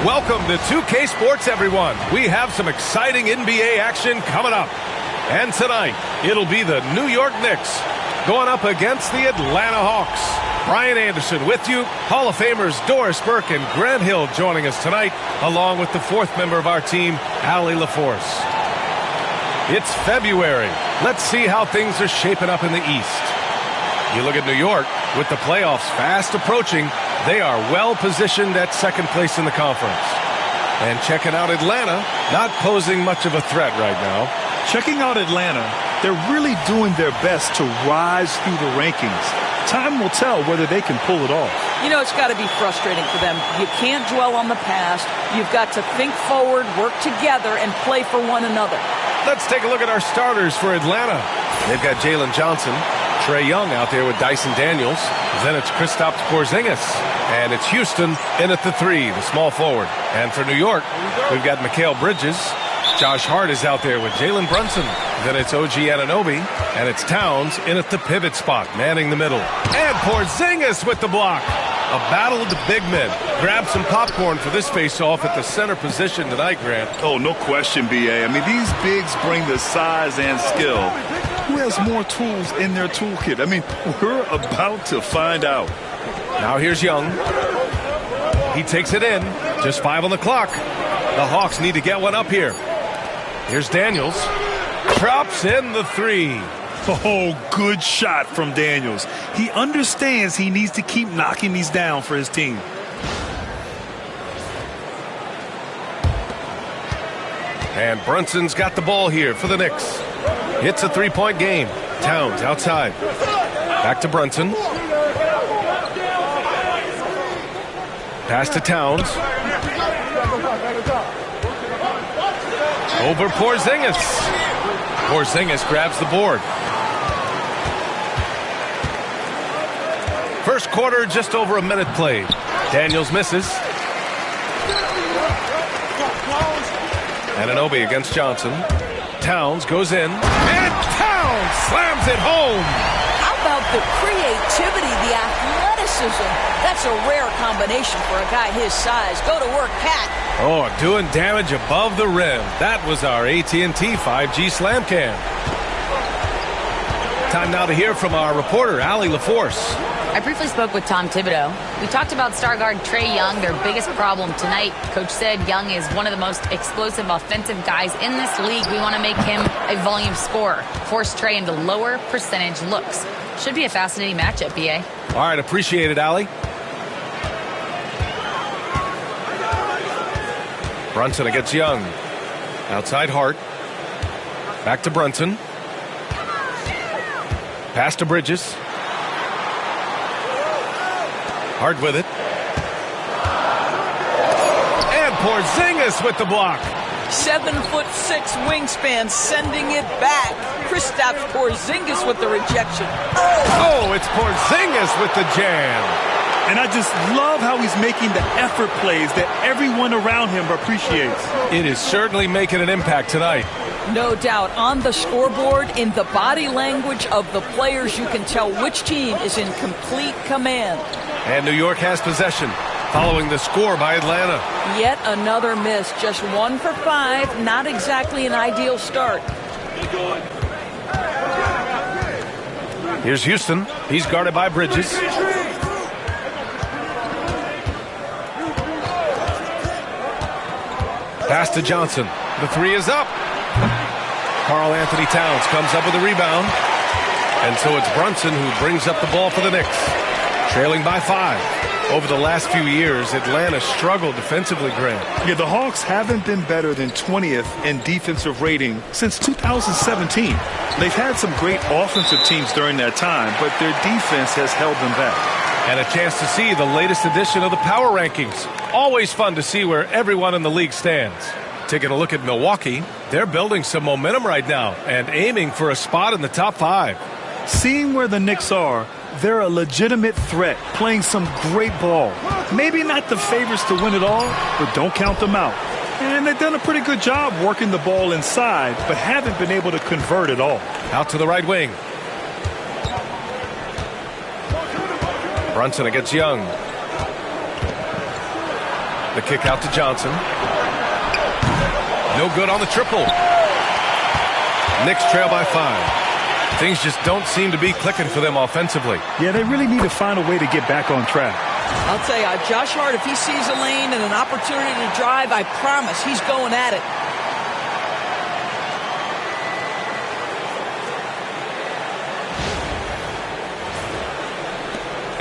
Welcome to 2K Sports, everyone. We have some exciting NBA action coming up. And tonight, it'll be the New York Knicks going up against the Atlanta Hawks. Brian Anderson with you. Hall of Famers Doris Burke and Grant Hill joining us tonight, along with the fourth member of our team, Allie LaForce. It's February. Let's see how things are shaping up in the East. You look at New York, with the playoffs fast approaching, they are well positioned at second place in the conference. And checking out Atlanta, not posing much of a threat right now. Checking out Atlanta, they're really doing their best to rise through the rankings. Time will tell whether they can pull it off. You know, it's got to be frustrating for them. You can't dwell on the past. You've got to think forward, work together, and play for one another. Let's take a look at our starters for Atlanta. They've got Jalen Johnson, Trae Young out there with Dyson Daniels. Then it's Kristaps Porzingis. And it's Houston in at the 3, the small forward. And for New York, we've got Mikal Bridges. Josh Hart is out there with Jalen Brunson. Then it's OG Anunoby. And it's Towns in at the pivot spot, manning the middle. And Porzingis with the block. A battle of the big men. Grab some popcorn for this face-off at the center position tonight, Grant. Oh, no question, B.A. I mean, these bigs bring the size and skill. Who has more tools in their toolkit? I mean, we're about to find out. Now here's Young. He takes it in. Just 5 on the clock. The Hawks need to get one up here. Here's Daniels. Drops in the 3. Oh, good shot from Daniels. He understands he needs to keep knocking these down for his team. And Brunson's got the ball here for the Knicks. It's a 3-point game. Towns outside. Back to Brunson. Pass to Towns. Over Porzingis. Porzingis grabs the board. First quarter, just over a minute played. Daniels misses. Anunoby against Johnson. Towns goes in. And Towns slams it home. How about the creativity, the athleticism? That's a rare combination for a guy his size. Go to work, Cat. Oh, doing damage above the rim. That was our AT&T 5G Slam Cam. Time now to hear from our reporter, Allie LaForce. I briefly spoke with Tom Thibodeau. We talked about star guard Trae Young, their biggest problem tonight. Coach said Young is one of the most explosive offensive guys in this league. We want to make him a volume scorer, force Trae into lower percentage looks. Should be a fascinating matchup, B.A. All right, appreciate it, Allie. Brunson against Young. Outside Hart. Back to Brunson. Pass to Bridges. Hart with it. And Porzingis with the block. 7'6" wingspan, sending it back. Kristaps Porzingis with the rejection. Oh, it's Porzingis with the jam. And I just love how he's making the effort plays that everyone around him appreciates. It is certainly making an impact tonight. No doubt. On the scoreboard, in the body language of the players, you can tell which team is in complete command. And New York has possession, following the score by Atlanta. Yet another miss. Just 1 for 5. Not exactly an ideal start. Here's Houston. He's guarded by Bridges. Pass to Johnson. The 3 is up. Karl Anthony Towns comes up with a rebound. And so it's Brunson who brings up the ball for the Knicks. Trailing by 5. Over the last few years, Atlanta struggled defensively, Grant. Yeah, the Hawks haven't been better than 20th in defensive rating since 2017. They've had some great offensive teams during that time, but their defense has held them back. And a chance to see the latest edition of the power rankings. Always fun to see where everyone in the league stands. Taking a look at Milwaukee, they're building some momentum right now and aiming for a spot in the top 5. Seeing where the Knicks are, they're a legitimate threat, playing some great ball. Maybe not the favorites to win it all, but don't count them out. And they've done a pretty good job working the ball inside, but haven't been able to convert it all. Out to the right wing. Brunson against Young. The kick out to Johnson. No good on the triple. Knicks trail by 5. Things just don't seem to be clicking for them offensively. Yeah, they really need to find a way to get back on track. I'll tell you, Josh Hart, if he sees a lane and an opportunity to drive, I promise he's going at it.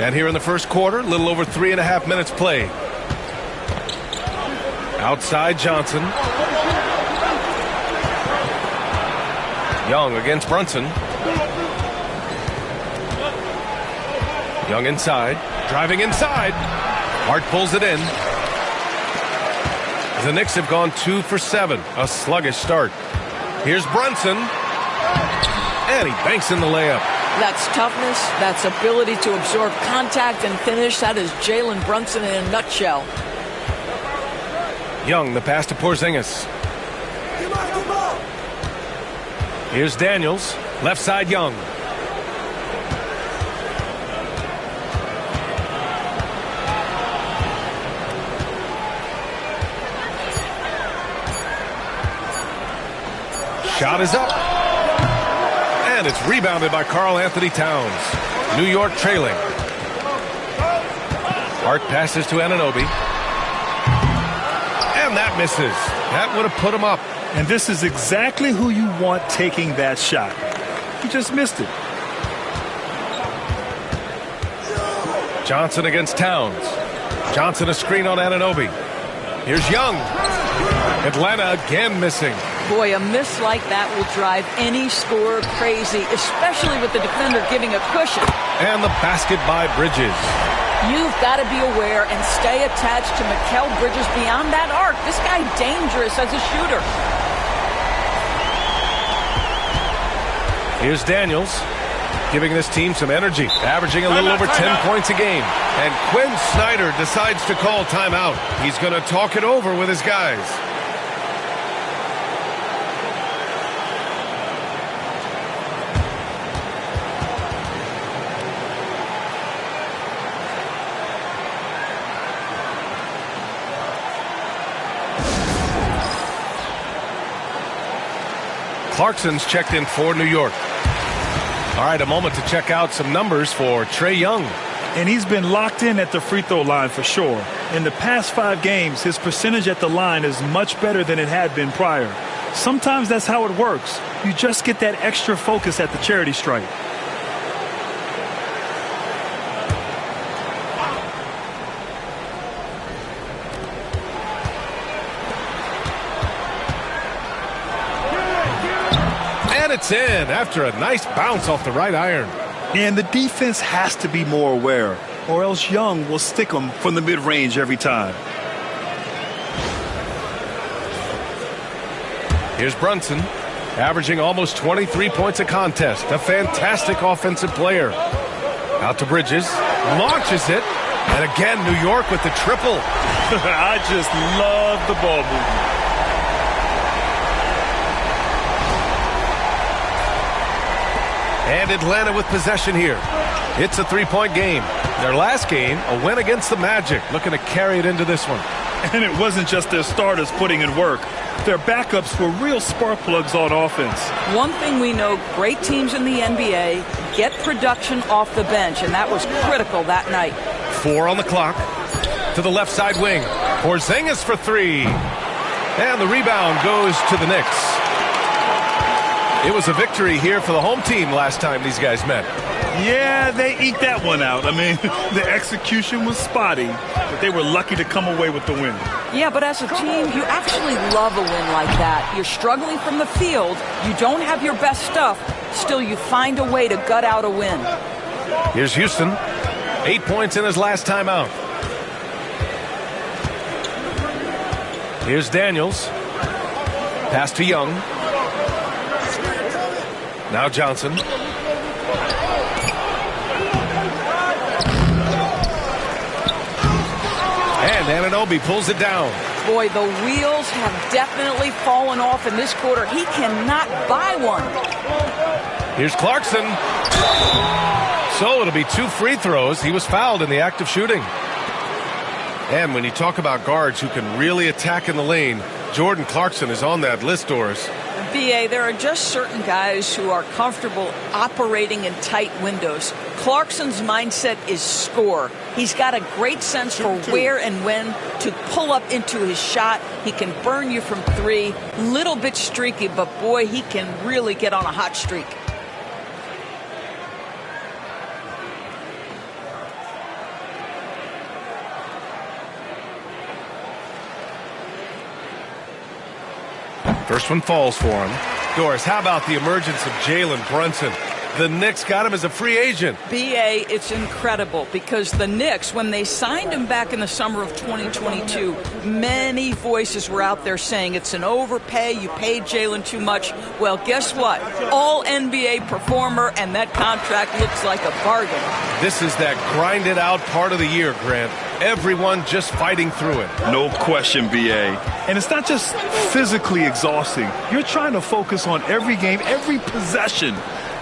And here in the first quarter, a little over 3.5 minutes played. Outside Johnson. Young against Brunson. Young inside. Driving inside. Hart pulls it in. The Knicks have gone 2 for 7. A sluggish start. Here's Brunson. And he banks in the layup. That's toughness. That's ability to absorb contact and finish. That is Jalen Brunson in a nutshell. Young, the pass to Porzingis. Here's Daniels. Left side, Young. Shot is up. And it's rebounded by Karl Anthony Towns. New York trailing. Hart passes to Anunoby. And that misses. That would have put him up. And this is exactly who you want taking that shot. He just missed it. Johnson against Towns. Johnson a screen on Anunoby. Here's Young. Atlanta again missing. Boy, a miss like that will drive any scorer crazy, especially with the defender giving a cushion. And the basket by Bridges. You've got to be aware and stay attached to Mikal Bridges beyond that arc. This guy dangerous as a shooter. Here's Daniels, giving this team some energy, averaging a little over 10 points a game. And Quinn Snyder decides to call timeout. He's going to talk it over with his guys. Clarkson's checked in for New York. All right, a moment to check out some numbers for Trae Young. And he's been locked in at the free throw line for sure. In the past 5 games, his percentage at the line is much better than it had been prior. Sometimes that's how it works. You just get that extra focus at the charity stripe. It's in after a nice bounce off the right iron. And the defense has to be more aware, or else Young will stick them from the mid-range every time. Here's Brunson, averaging almost 23 points a contest. A fantastic offensive player. Out to Bridges, launches it, and again New York with the triple. I just love the ball movement. And Atlanta with possession here. It's a 3-point game. Their last game, a win against the Magic. Looking to carry it into this one. And it wasn't just their starters putting in work. Their backups were real spark plugs on offense. One thing we know, great teams in the NBA get production off the bench, and that was critical that night. 4 on the clock. To the left side wing. Porzingis for 3. And the rebound goes to the Knicks. It was a victory here for the home team last time these guys met. Yeah, they eked that one out. I mean, the execution was spotty, but they were lucky to come away with the win. Yeah, but as a team, you actually love a win like that. You're struggling from the field. You don't have your best stuff. Still, you find a way to gut out a win. Here's Houston. 8 points in his last time out. Here's Daniels. Pass to Young. Now Johnson. And Anunoby pulls it down. Boy, the wheels have definitely fallen off in this quarter. He cannot buy one. Here's Clarkson. So it'll be 2 free throws. He was fouled in the act of shooting. And when you talk about guards who can really attack in the lane, Jordan Clarkson is on that list, Doris. BA, there are just certain guys who are comfortable operating in tight windows. Clarkson's mindset is score. He's got a great sense for where and when to pull up into his shot. He can burn you from three. Little bit streaky, but boy, he can really get on a hot streak. First one falls for him. Doris, how about the emergence of Jalen Brunson? The Knicks got him as a free agent. BA, it's incredible because the Knicks, when they signed him back in the summer of 2022, many voices were out there saying it's an overpay, you paid Jalen too much. Well, guess what? All NBA performer, and that contract looks like a bargain. This is that grinded out part of the year, Grant. Everyone just fighting through it. No question, BA. And it's not just physically exhausting. You're trying to focus on every game, every possession.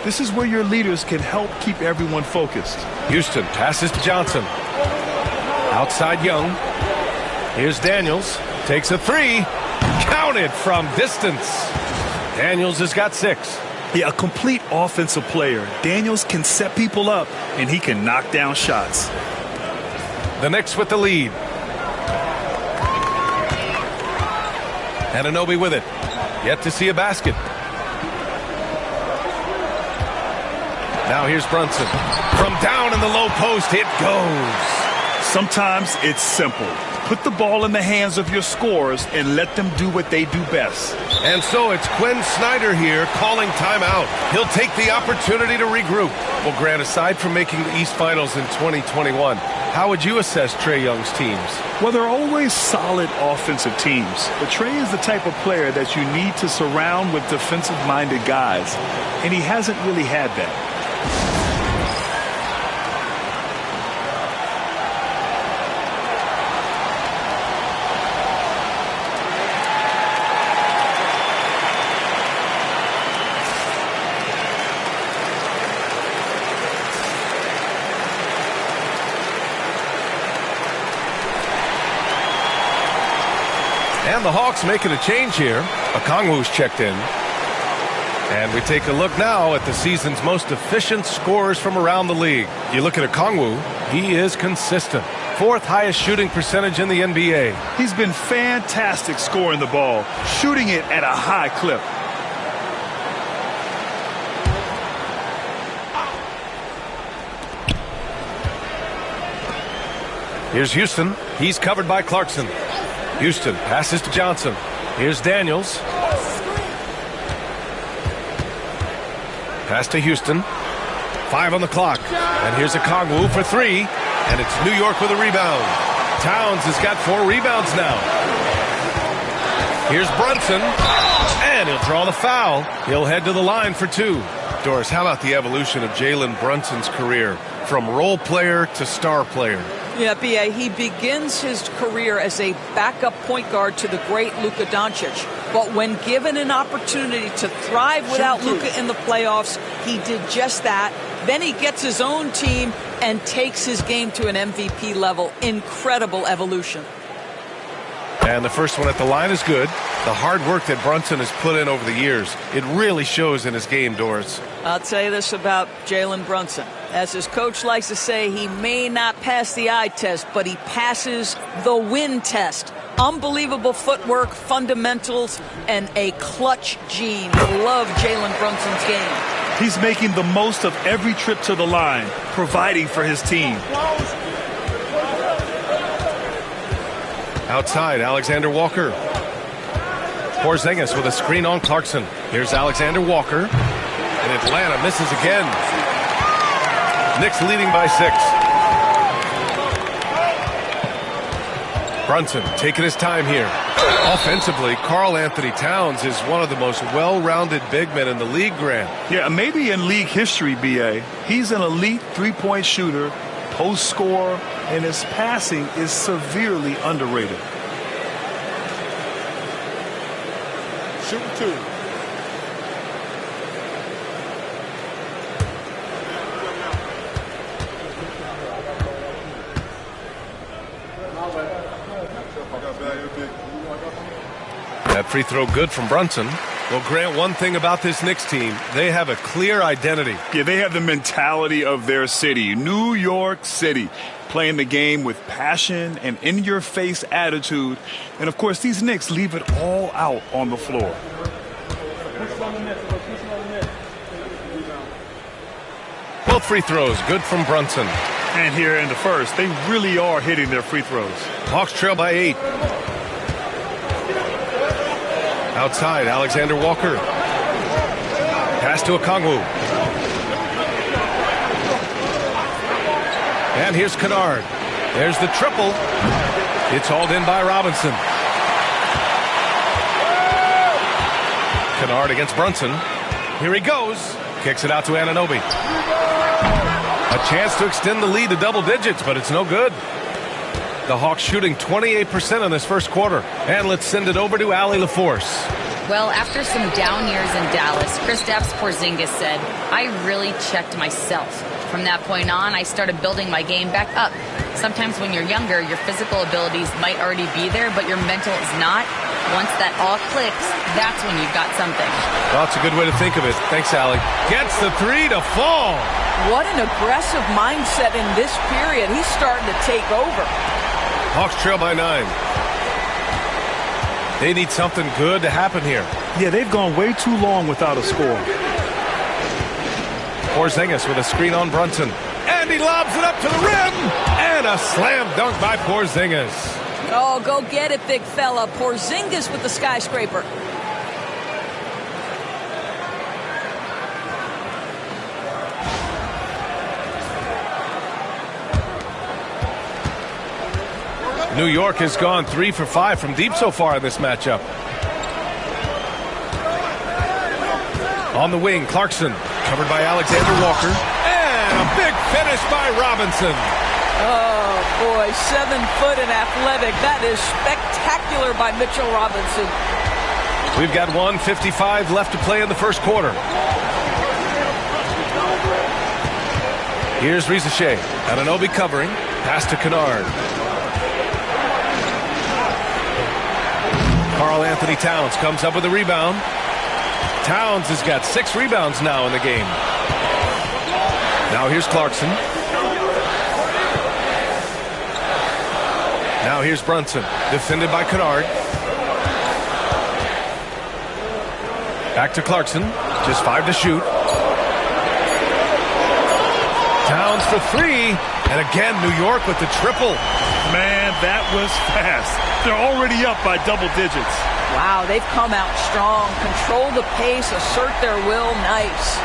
This is where your leaders can help keep everyone focused. Houston passes to Johnson. Outside Young. Here's Daniels. Takes a three. Counted from distance. Daniels has got 6. Yeah, a complete offensive player. Daniels can set people up, and he can knock down shots. The Knicks with the lead. Anunoby with it. Yet to see a basket. Now here's Brunson. From down in the low post, it goes. Sometimes it's simple. Put the ball in the hands of your scorers and let them do what they do best. And so it's Quinn Snyder here calling timeout. He'll take the opportunity to regroup. Well, Grant, aside from making the East Finals in 2021, how would you assess Trae Young's teams? Well, they're always solid offensive teams. But Trae is the type of player that you need to surround with defensive-minded guys. And he hasn't really had that. And the Hawks making a change here. Okongwu's checked in. And we take a look now at the season's most efficient scorers from around the league. You look at Okongwu, he is consistent. 4th highest shooting percentage in the NBA. He's been fantastic scoring the ball, shooting it at a high clip. Here's Houston. He's covered by Clarkson. Houston passes to Johnson. Here's Daniels. Pass to Houston. 5 on the clock. And here's Okongwu for 3. And it's New York with a rebound. Towns has got 4 rebounds now. Here's Brunson. And he'll draw the foul. He'll head to the line for 2. Doris, how about the evolution of Jalen Brunson's career from role player to star player? Yeah, B.A., he begins his career as a backup point guard to the great Luka Doncic. But when given an opportunity to thrive without Luka in the playoffs, he did just that. Then he gets his own team and takes his game to an MVP level. Incredible evolution. And the first one at the line is good. The hard work that Brunson has put in over the years, it really shows in his game, Doris. I'll tell you this about Jalen Brunson. As his coach likes to say, he may not pass the eye test, but he passes the win test. Unbelievable footwork, fundamentals, and a clutch gene. Love Jalen Brunson's game. He's making the most of every trip to the line, providing for his team. Outside, Alexander Walker. Porzingis with a screen on Clarkson. Here's Alexander Walker. And Atlanta misses again. Knicks leading by 6. Brunson taking his time here. Offensively, Karl Anthony Towns is one of the most well-rounded big men in the league, Grant. Yeah, maybe in league history, B.A. He's an elite three-point shooter, post scorer, and his passing is severely underrated. Shooting 2. Free throw good from Brunson. Well, Grant, one thing about this Knicks team, they have a clear identity. Yeah, they have the mentality of their city, New York City, playing the game with passion and in-your-face attitude. And, of course, these Knicks leave it all out on the floor. Both free throws good from Brunson. And here in the first, they really are hitting their free throws. Hawks trail by 8. Outside, Alexander Walker. Pass to Okongwu. And here's Kennard. There's the triple. It's hauled in by Robinson. Kennard against Brunson. Here he goes. Kicks it out to Anunoby. A chance to extend the lead to double digits, but it's no good. The Hawks shooting 28% in this first quarter. And let's send it over to Allie LaForce. Well, after some down years in Dallas, Kristaps Porzingis said, "I really checked myself. From that point on, I started building my game back up. Sometimes when you're younger, your physical abilities might already be there, but your mental is not. Once that all clicks, that's when you've got something." Well, that's a good way to think of it. Thanks, Allie. Gets the three to fall. What an aggressive mindset in this period. He's starting to take over. Hawks trail by 9. They need something good to happen here. Yeah, they've gone way too long without a score. Porzingis with a screen on Brunson. And he lobs it up to the rim. And a slam dunk by Porzingis. Oh, go get it, big fella. Porzingis with the skyscraper. New York has gone 3 for 5 from deep so far in this matchup. On the wing, Clarkson, covered by Alexander Walker. And a big finish by Robinson. Oh, boy, 7 foot and athletic. That is spectacular by Mitchell Robinson. We've got 1:55 left to play in the first quarter. Here's Rizachet. Anunoby covering. Pass to Kennard. Karl Anthony Towns comes up with a rebound. Towns has got 6 rebounds now in the game. Now here's Clarkson. Now here's Brunson, defended by Kennard. Back to Clarkson, just 5 to shoot. Towns for 3, and again New York with the triple. Man, that was fast. They're already up by double digits. Wow, they've come out strong. Control the pace, assert their will. Nice.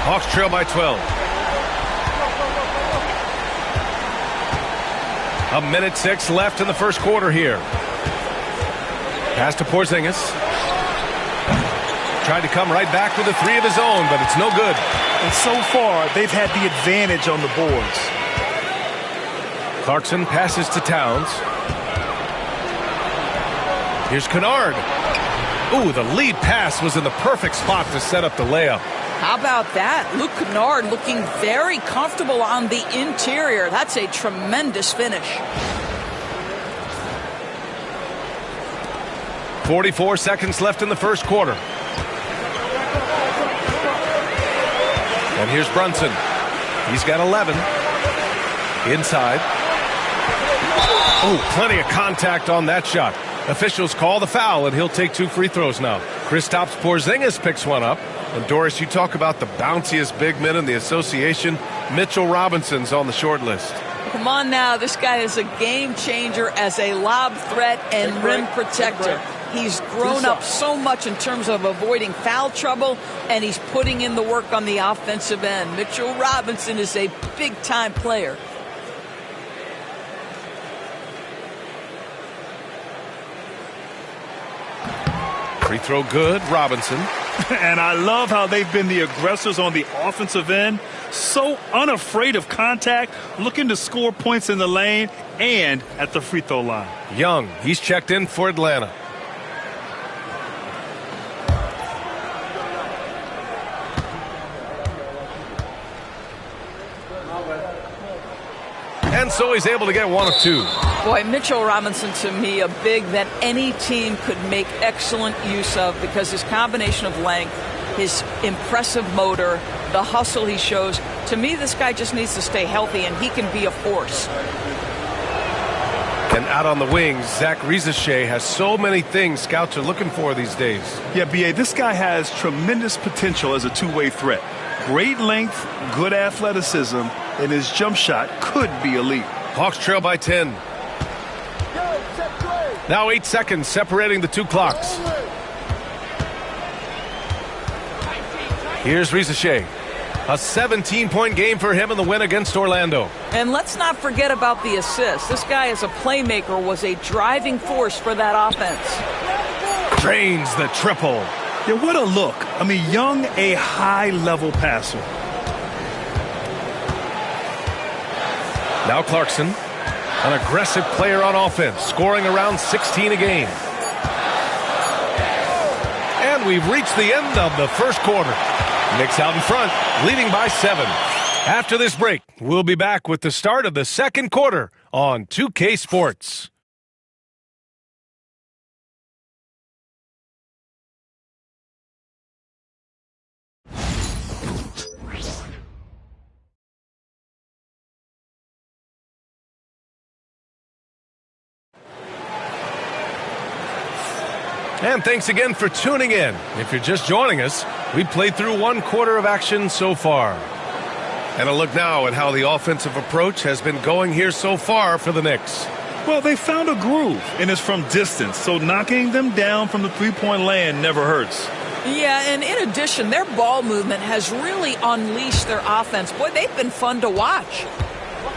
Hawks trail by 12. 1:06 left in the first quarter here. Pass to Porzingis. Tried to come right back with a 3 of his own, but it's no good. And so far, they've had the advantage on the boards. Clarkson passes to Towns. Here's Kennard. Ooh, the lead pass was in the perfect spot to set up the layup. How about that? Luke Kennard looking very comfortable on the interior. That's a tremendous finish. 44 seconds left in the first quarter. And here's Brunson. He's got 11. Inside. Oh, plenty of contact on that shot. Officials call the foul, and he'll take 2 free throws now. Kristaps Porzingis picks one up. And Doris, you talk about the bounciest big men in the association. Mitchell Robinson's on the short list. Come on now. This guy is a game changer as a lob threat and rim protector. He's grown up so much in terms of avoiding foul trouble, and he's putting in the work on the offensive end. Mitchell Robinson is a big-time player. Free throw good, Robinson. And I love how they've been the aggressors on the offensive end. So unafraid of contact, looking to score points in the lane and at the free throw line. Young, he's checked in for Atlanta. And so he's able to get one of two. Boy, Mitchell Robinson, to me, a big that any team could make excellent use of because his combination of length, his impressive motor, the hustle he shows. To me, this guy just needs to stay healthy, and he can be a force. And out on the wings, Zach Rizachet has so many things scouts are looking for these days. Yeah, B.A., this guy has tremendous potential as a two-way threat. Great length, good athleticism, and his jump shot could be elite. Hawks trail by 10. Now 8 seconds separating the two clocks. Here's Rizachet. A 17-point game for him in the win against Orlando. And let's not forget about the assist. This guy as a playmaker was a driving force for that offense. Drains the triple. Yeah, what a look. I mean, Young, a high-level passer. Now Clarkson, an aggressive player on offense, scoring around 16 a game. And we've reached the end of the first quarter. Knicks out in front, leading by 7. After this break, we'll be back with the start of the second quarter on 2K Sports. And thanks again for tuning in. If you're just joining us, we played through one quarter of action so far. And a look now at how the offensive approach has been going here so far for the Knicks. Well, they found a groove, and it's from distance, so knocking them down from the three-point land never hurts. Yeah, and in addition, their ball movement has really unleashed their offense. Boy, they've been fun to watch.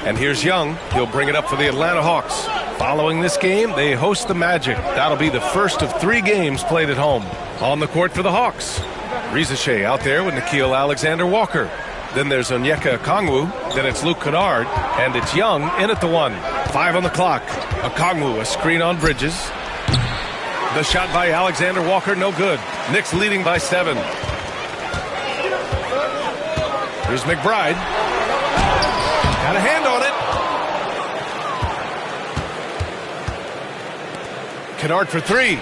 And here's Young. He'll bring it up for the Atlanta Hawks. Following this game, they host the Magic. That'll be the first of 3 games played at home. On the court for the Hawks, Rizachet out there with Nickeil Alexander-Walker. Then there's Onyeka Okongwu. Then it's Luke Kennard. And it's Young in at the 1. 5 on the clock. Okongwu, a screen on Bridges. The shot by Alexander-Walker, no good. Knicks leading by 7. Here's McBride. Got a hand on it. Kennard for 3.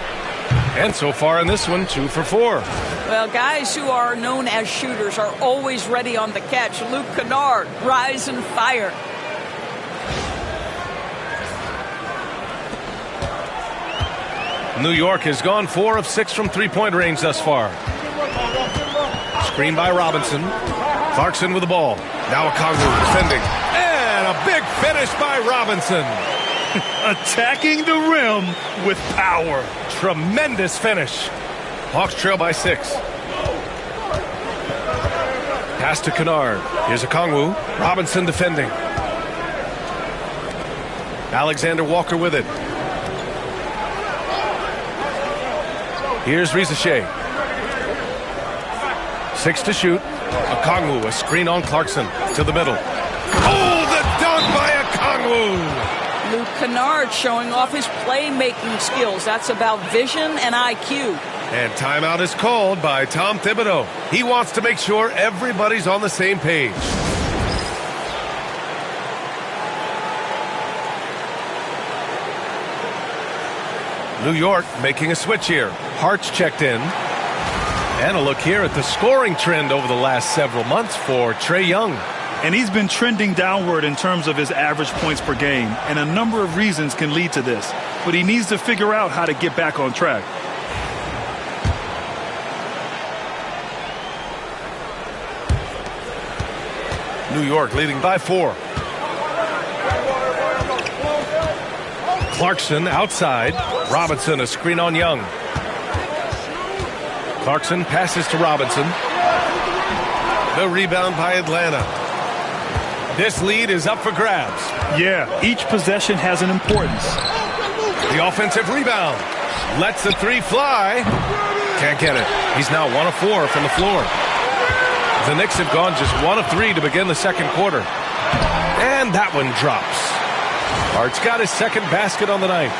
And so far in this one, 2 for 4. Well, guys who are known as shooters are always ready on the catch. Luke Kennard, rise and fire. New York has gone 4 of 6 from three-point range thus far. Screen by Robinson. Clarkson with the ball. Now Okongwu defending. And a big finish by Robinson. Attacking the rim with power. Tremendous finish. Hawks trail by 6. Pass to Kennard. Here's Okongwu. Robinson defending. Alexander-Walker with it. Here's Rizachet. 6 to shoot. Okongwu, a screen on Clarkson. To the middle. Oh, the dunk by Okongwu! Luke Kennard showing off his playmaking skills. That's about vision and IQ. And timeout is called by Tom Thibodeau. He wants to make sure everybody's on the same page. New York making a switch here. Hart's checked in. And a look here at the scoring trend over the last several months for Trae Young. And he's been trending downward in terms of his average points per game. And a number of reasons can lead to this. But he needs to figure out how to get back on track. New York leading by 4. Clarkson outside. Robinson a screen on Young. Clarkson passes to Robinson. The rebound by Atlanta. This lead is up for grabs. Yeah, each possession has an importance. The offensive rebound. Lets the 3 fly. Can't get it. He's now 1 of 4 from the floor. The Knicks have gone just 1 of 3 to begin the second quarter. And that one drops. Hart's got his second basket on the night.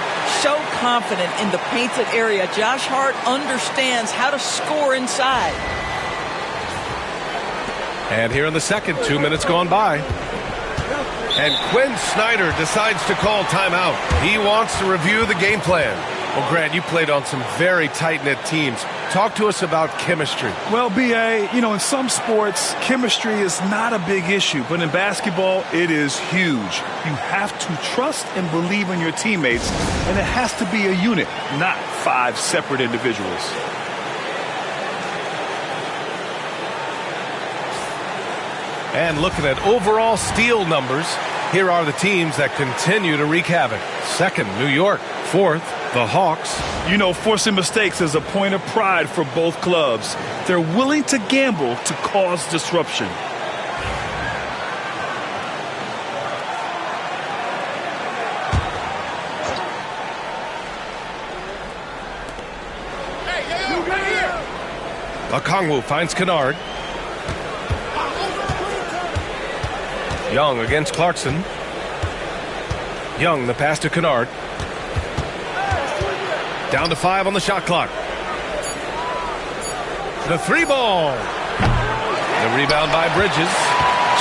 So confident in the painted area. Josh Hart understands how to score inside. And here in the second, 2 minutes gone by. And Quinn Snyder decides to call timeout. He wants to review the game plan. Well, Grant, you played on some very tight-knit teams. Talk to us about chemistry. Well, B.A., in some sports, chemistry is not a big issue. But in basketball, it is huge. You have to trust and believe in your teammates, and it has to be a unit, not 5 separate individuals. And looking at overall steal numbers, here are the teams that continue to wreak havoc. 2nd, New York. 4th, the Hawks. Forcing mistakes is a point of pride for both clubs. They're willing to gamble to cause disruption. Okongwu finds Kennard. Young against Clarkson. Young, the pass to Kennard. Down to 5 on the shot clock. The 3-ball. The rebound by Bridges.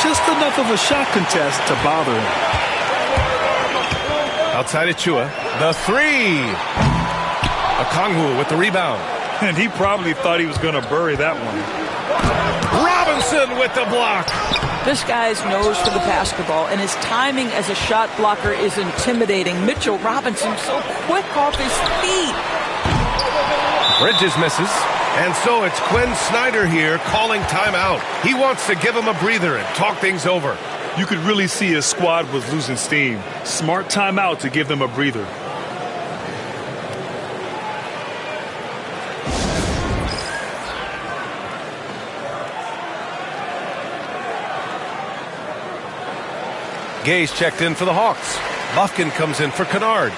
Just enough of a shot contest to bother him. Outside Achua. The 3. Okongwu with the rebound. And he probably thought he was going to bury that one. Robinson with the block. This guy's nose for the basketball, and his timing as a shot blocker is intimidating. Mitchell Robinson so quick off his feet. Bridges misses. And so it's Quinn Snyder here calling timeout. He wants to give him a breather and talk things over. You could really see his squad was losing steam. Smart timeout to give them a breather. Gay's checked in for the Hawks. Bufkin comes in for Kennard.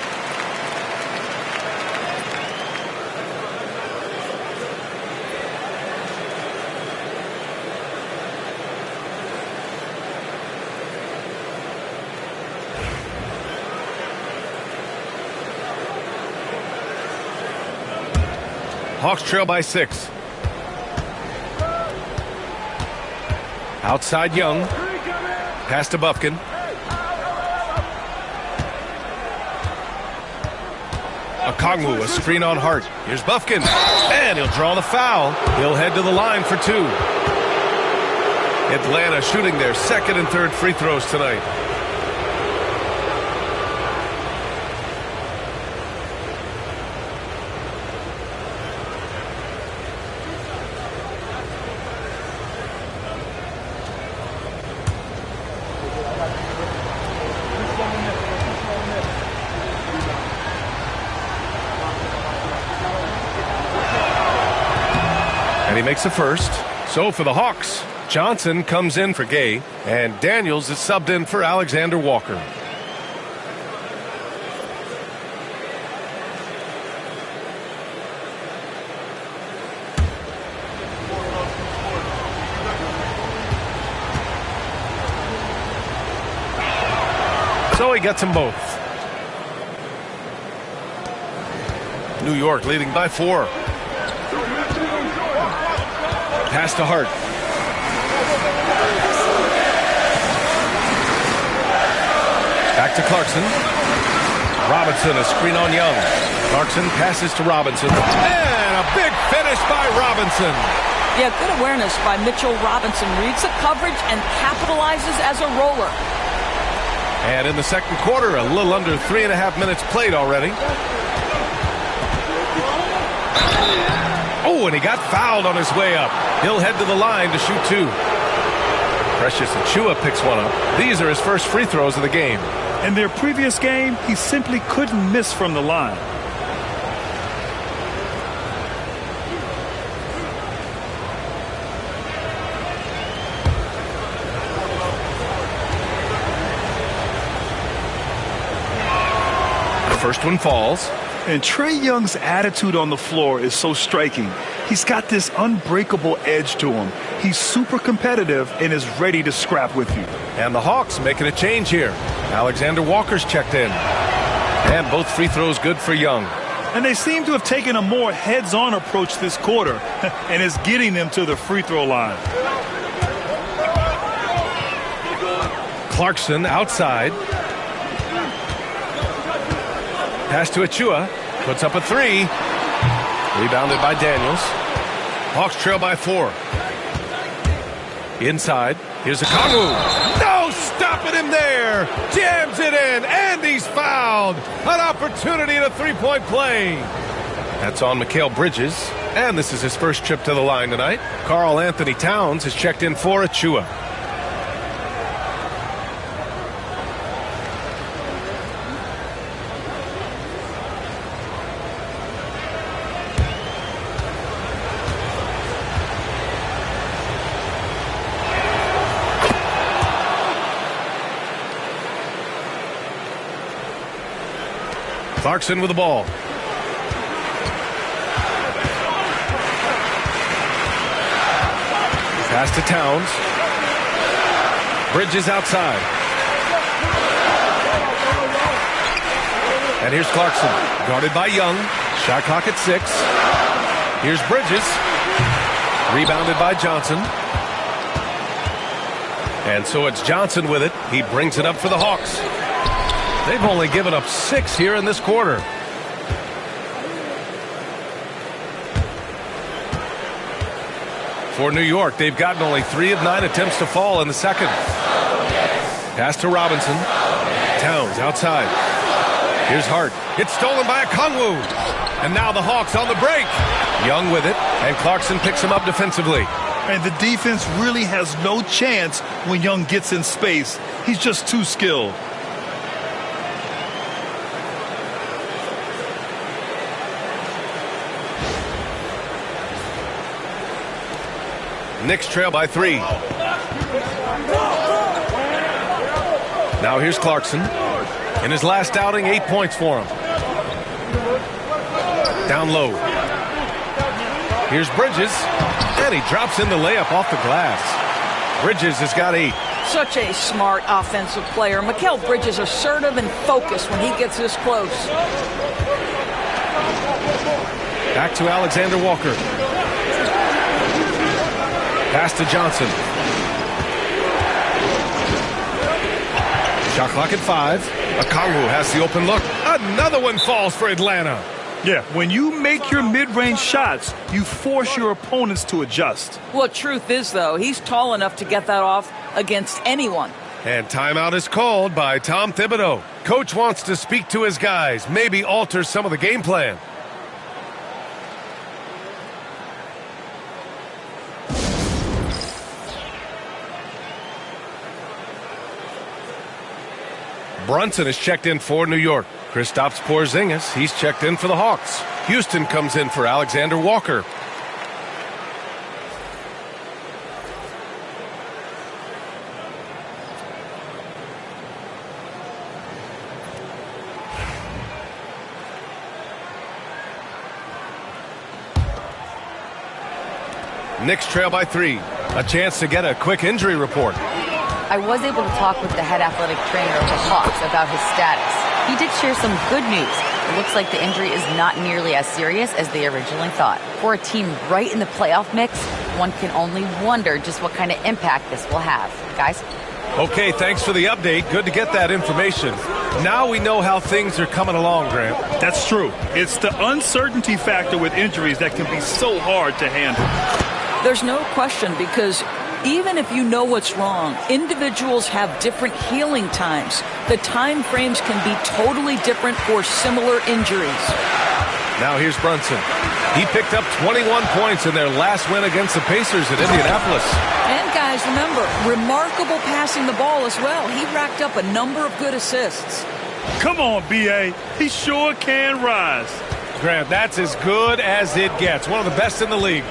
Hawks trail by 6. Outside Young. Pass to Bufkin. Okongwu, a screen on Hart. Here's Bufkin. And he'll draw the foul. He'll head to the line for 2. Atlanta shooting their 2nd and 3rd free throws tonight. And he makes the first. So for the Hawks, Johnson comes in for Gay, and Daniels is subbed in for Alexander Walker. So he gets them both. New York leading by 4. Pass to Hart. Back to Clarkson. Robinson, a screen on Young. Clarkson passes to Robinson. And a big finish by Robinson. Yeah, good awareness by Mitchell Robinson. Reads the coverage and capitalizes as a roller. And in the 2nd quarter, a little under 3.5 minutes played already. Oh, and he got fouled on his way up. He'll head to the line to shoot 2. Precious Achua picks one up. These are his first free throws of the game. In their previous game, he simply couldn't miss from the line. The first one falls. And Trae Young's attitude on the floor is so striking. He's got this unbreakable edge to him. He's super competitive and is ready to scrap with you. And the Hawks making a change here. Alexander Walker's checked in. And both free throws good for Young. And they seem to have taken a more heads-on approach this quarter, and it's getting them to the free throw line. Clarkson outside. Pass to Achua. Puts up a three. Rebounded by Daniels. Hawks trail by 4. Inside. Here's a Kongwu. No, stopping him there. Jams it in, and he's fouled. An opportunity in a three-point play. That's on Mikal Bridges, and this is his first trip to the line tonight. Karl Anthony Towns has checked in for Achua. Clarkson with the ball. Pass to Towns. Bridges outside. And here's Clarkson. Guarded by Young. Shot clock at 6. Here's Bridges. Rebounded by Johnson. And so it's Johnson with it. He brings it up for the Hawks. They've only given up 6 here in this quarter. For New York, they've gotten only 3 of 9 attempts to fall in the second. Pass to Robinson. Towns outside. Here's Hart. It's stolen by a Kongwu. And now the Hawks on the break. Young with it, and Clarkson picks him up defensively. And the defense really has no chance when Young gets in space. He's just too skilled. Knicks trail by 3. Now here's Clarkson. In his last outing, 8 points for him. Down low. Here's Bridges. And he drops in the layup off the glass. Bridges has got 8. Such a smart offensive player. Mikal Bridges assertive and focused when he gets this close. Back to Alexander Walker. Pass to Johnson. Shot clock at 5. Okongwu has the open look. Another one falls for Atlanta. Yeah, when you make your mid-range shots, you force your opponents to adjust. Well, truth is, though, he's tall enough to get that off against anyone. And timeout is called by Tom Thibodeau. Coach wants to speak to his guys, maybe alter some of the game plan. Brunson is checked in for New York. Kristaps Porzingis, he's checked in for the Hawks. Houston comes in for Alexander Walker. Knicks trail by 3. A chance to get a quick injury report. I was able to talk with the head athletic trainer of the Hawks about his status. He did share some good news. It looks like the injury is not nearly as serious as they originally thought. For a team right in the playoff mix, one can only wonder just what kind of impact this will have. Guys? Okay, thanks for the update. Good to get that information. Now we know how things are coming along, Grant. That's true. It's the uncertainty factor with injuries that can be so hard to handle. There's no question, because even if you know what's wrong, individuals have different healing times. The time frames can be totally different for similar injuries. Now here's Brunson. He picked up 21 points in their last win against the Pacers at Indianapolis. And guys, remember, remarkable passing the ball as well. He racked up a number of good assists. Come on, B.A. He sure can rise. Grant, that's as good as it gets. One of the best in the league.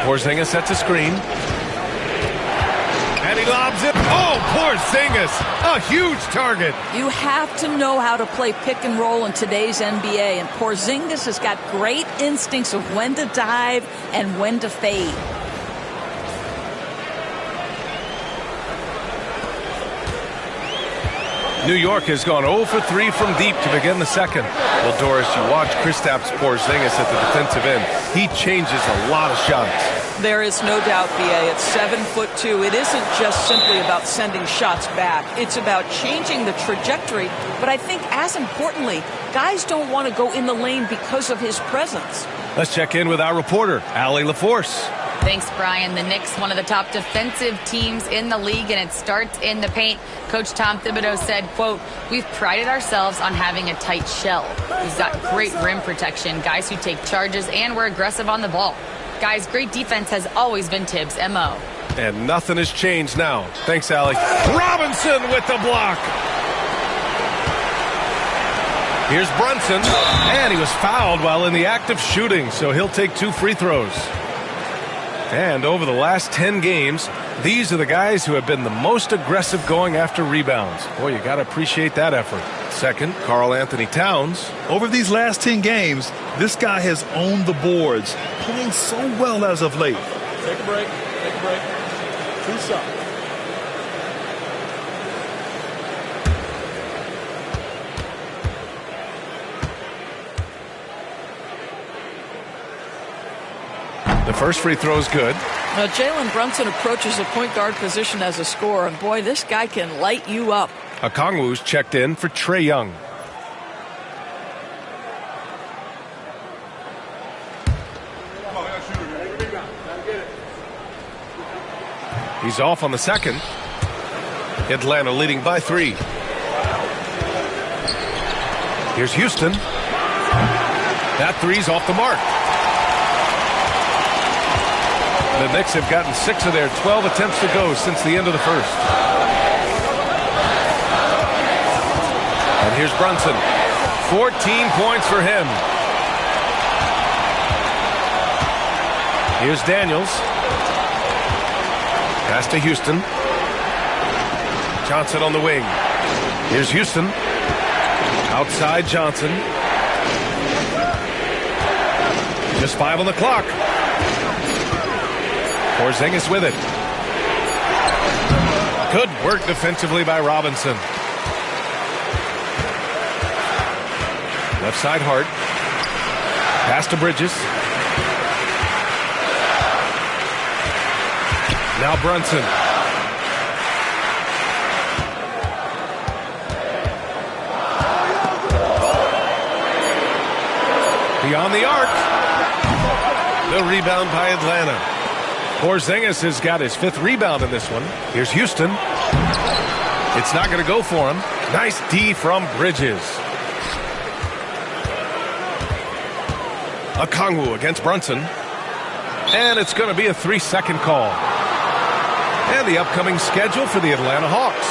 Porzingis sets a screen. And he lobs it. Oh, Porzingis, a huge target. You have to know how to play pick and roll in today's NBA, and Porzingis has got great instincts of when to dive and when to fade. New York has gone 0 for 3 from deep to begin the second. Well, Doris, you watch Kristaps Porzingis at the defensive end. He changes a lot of shots. There is no doubt, B.A. At 7'2", it isn't just simply about sending shots back. It's about changing the trajectory. But I think, as importantly, guys don't want to go in the lane because of his presence. Let's check in with our reporter, Allie LaForce. Thanks, Brian. The Knicks, one of the top defensive teams in the league, and it starts in the paint. Coach Tom Thibodeau said, quote, "We've prided ourselves on having a tight shell. We've got great rim protection, guys who take charges, and we're aggressive on the ball. Guys, great defense has always been Tibbs' MO." And nothing has changed now. Thanks, Allie. Robinson with the block. Here's Brunson, and he was fouled while in the act of shooting, so he'll take 2 free throws. And over the last 10 games, these are the guys who have been the most aggressive going after rebounds. Boy, you got to appreciate that effort. Second, Karl Anthony Towns. Over these last 10 games, this guy has owned the boards, playing so well as of late. Take a break. 2 shots. The first free throw is good. Now, Jalen Brunson approaches the point guard position as a scorer, and boy, this guy can light you up. Okongwu's checked in for Trae Young. He's off on the second. Atlanta leading by 3. Here's Houston. That three's off the mark. The Knicks have gotten 6 of their 12 attempts to go since the end of the first. And here's Brunson. 14 points for him. Here's Daniels. Pass to Houston. Johnson on the wing. Here's Houston. Outside Johnson. Just 5 on the clock. Porzingis with it. Good work defensively by Robinson. Left side Hart. Pass to Bridges. Now Brunson. Beyond the arc. The rebound by Atlanta. Porzingis has got his 5th rebound in this one. Here's Houston. It's not going to go for him. Nice D from Bridges. Okongwu against Brunson. And it's going to be a 3-second call. And the upcoming schedule for the Atlanta Hawks.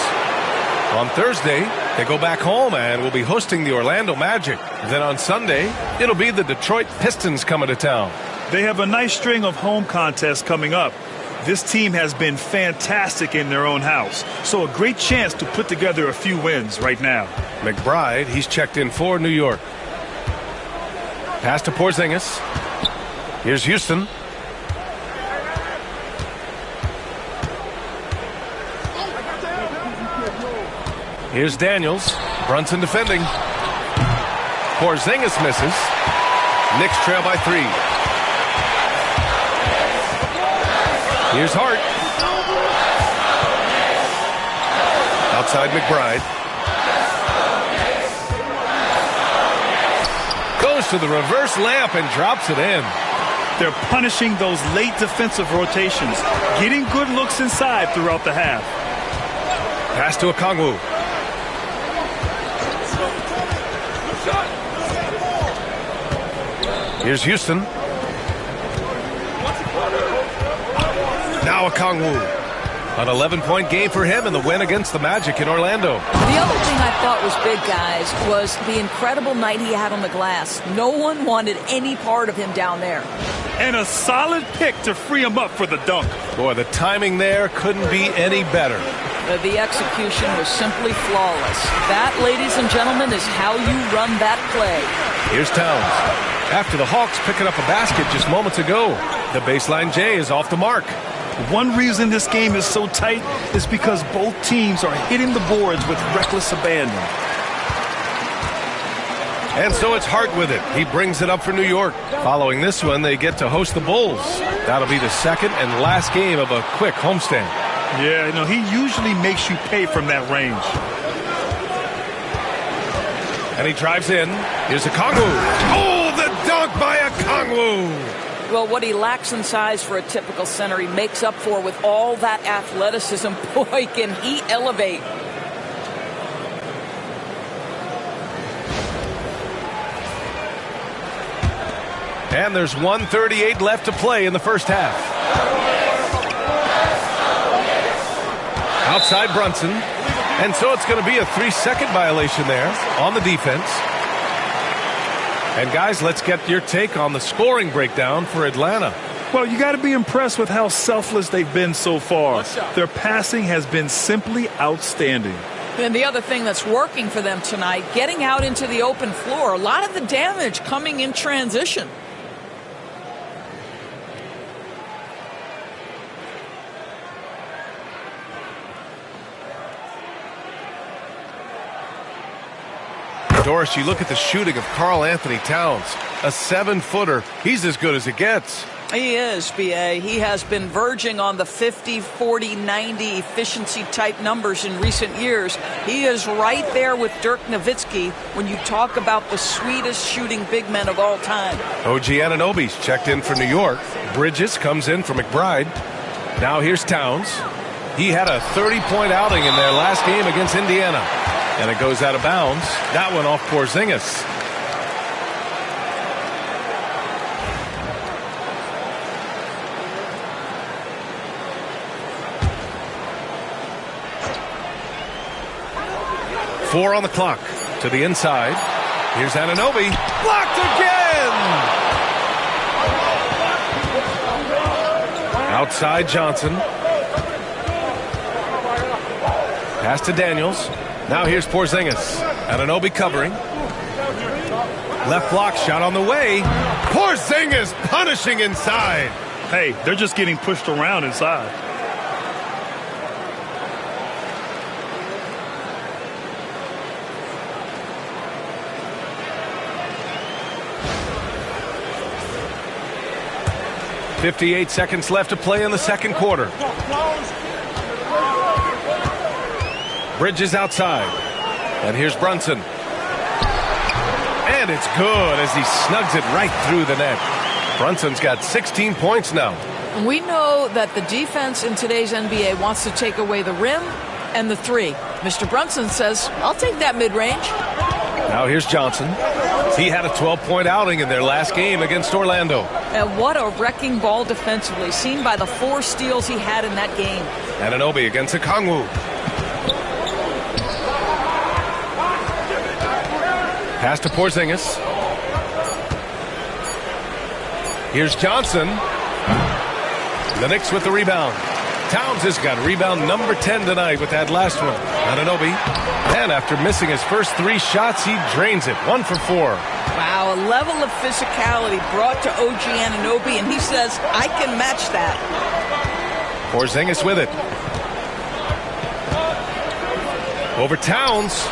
On Thursday, they go back home and will be hosting the Orlando Magic. Then on Sunday, it'll be the Detroit Pistons coming to town. They have a nice string of home contests coming up. This team has been fantastic in their own house, so a great chance to put together a few wins right now. McBride, he's checked in for New York. Pass to Porzingis. Here's Houston. Here's Daniels. Brunson defending. Porzingis misses. Knicks trail by 3. Here's Hart. Outside McBride. Goes to the reverse layup and drops it in. They're punishing those late defensive rotations, getting good looks inside throughout the half. Pass to Okongwu. Here's Houston. Now Okongwu. An 11-point game for him in the win against the Magic in Orlando. The other thing I thought was big, guys, was the incredible night he had on the glass. No one wanted any part of him down there. And a solid pick to free him up for the dunk. Boy, the timing there couldn't be any better. The execution was simply flawless. That, ladies and gentlemen, is how you run that play. Here's Towns. After the Hawks picking up a basket just moments ago, the baseline J is off the mark. One reason this game is so tight is because both teams are hitting the boards with reckless abandon. And so it's Hart with it. He brings it up for New York. Following this one, they get to host the Bulls. That'll be the second and last game of a quick homestand. Yeah, he usually makes you pay from that range. And he drives in. Here's a Kongwu. Oh, the dunk by a Kongwu. Well, what he lacks in size for a typical center, he makes up for with all that athleticism. Boy, can he elevate. And there's 1:38 left to play in the first half. Outside Brunson. And so it's going to be a 3-second violation there on the defense. And guys, let's get your take on the scoring breakdown for Atlanta. Well, you got to be impressed with how selfless they've been so far. Their passing has been simply outstanding. And the other thing that's working for them tonight, getting out into the open floor. A lot of the damage coming in transition. Doris, you look at the shooting of Karl Anthony Towns, a 7-footer. He's as good as it gets. He is, B.A. He has been verging on the 50, 40, 90 efficiency type numbers in recent years. He is right there with Dirk Nowitzki when you talk about the sweetest shooting big men of all time. OG Anunoby's checked in for New York. Bridges comes in for McBride. Now here's Towns. He had a 30-point outing in their last game against Indiana. And it goes out of bounds. That one off Porzingis. Four on the clock. To the inside. Here's Anunoby. Blocked again! Outside Johnson. Pass to Daniels. Now here's Porzingis. Anunoby covering. Left block shot on the way. Porzingis punishing inside. Hey, they're just getting pushed around inside. .58 seconds left to play in the second quarter. Bridges outside. And here's Brunson. And it's good as he snugs it right through the net. Brunson's got 16 points now. We know that the defense in today's NBA wants to take away the rim and the three. Mr. Brunson says, I'll take that mid-range. Now here's Johnson. He had a 12-point outing in their last game against Orlando. And what a wrecking ball defensively, seen by the 4 steals he had in that game. Anunoby against Okongwu. Pass to Porzingis. Here's Johnson. The Knicks with the rebound. Towns has got rebound number 10 tonight with that last one. Anunoby. And after missing his first 3 shots, he drains it. 1 for 4. Wow, a level of physicality brought to OG Anunoby, and he says, I can match that. Porzingis with it. Over Towns.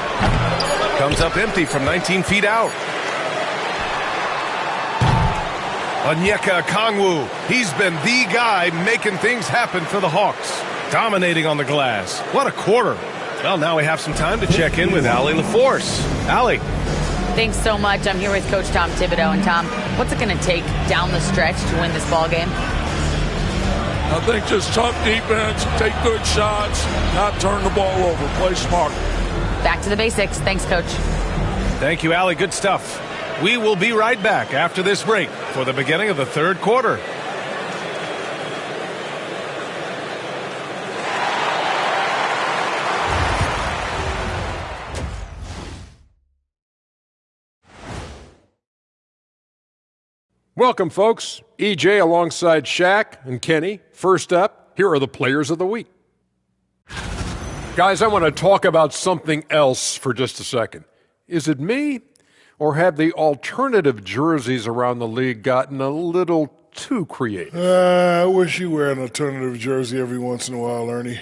Comes up empty from 19 feet out. Onyeka Okongwu. He's been the guy making things happen for the Hawks. Dominating on the glass. What a quarter. Well, now we have some time to check in with Allie LaForce. Allie. Thanks so much. I'm here with Coach Tom Thibodeau. And Tom, what's it going to take down the stretch to win this ball game? I think just tough defense, take good shots, not turn the ball over, play smart. Back to the basics. Thanks, Coach. Thank you, Allie. Good stuff. We will be right back after this break for the beginning of the third quarter. Welcome, folks. EJ alongside Shaq and Kenny. First up, here are the players of the week. Guys, I want to talk about something else for just a second. Is it me, or have the alternative jerseys around the league gotten a little too creative. I wish you wear an alternative jersey every once in a while, Ernie.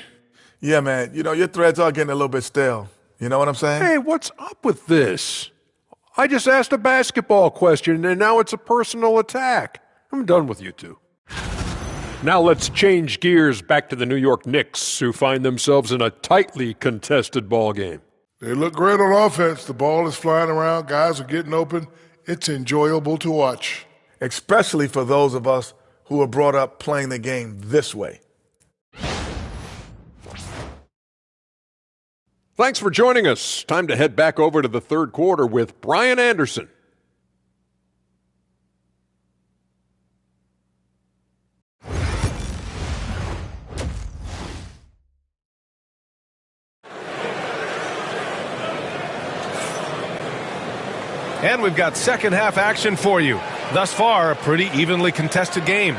Yeah, man. You know, your threads are getting a little bit stale. You know what I'm saying? Hey, what's up with this? I just asked a basketball question, and now it's a personal attack. I'm done with you two. Now let's change gears back to the New York Knicks, who find themselves in a tightly contested ball game. They look great on offense. The ball is flying around. Guys are getting open. It's enjoyable to watch. Especially for those of us who were brought up playing the game this way. Thanks for joining us. Time to head back over to the third quarter with Brian Anderson. And we've got second half action for you. Thus far, a pretty evenly contested game.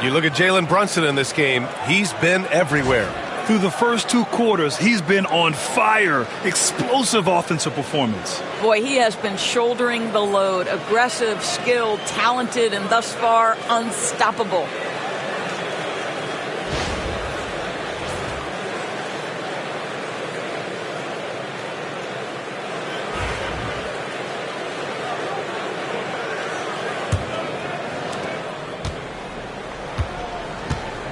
You look at Jalen Brunson in this game, he's been everywhere. Through the first 2 quarters, he's been on fire. Explosive offensive performance. Boy, he has been shouldering the load. Aggressive, skilled, talented, and thus far, unstoppable.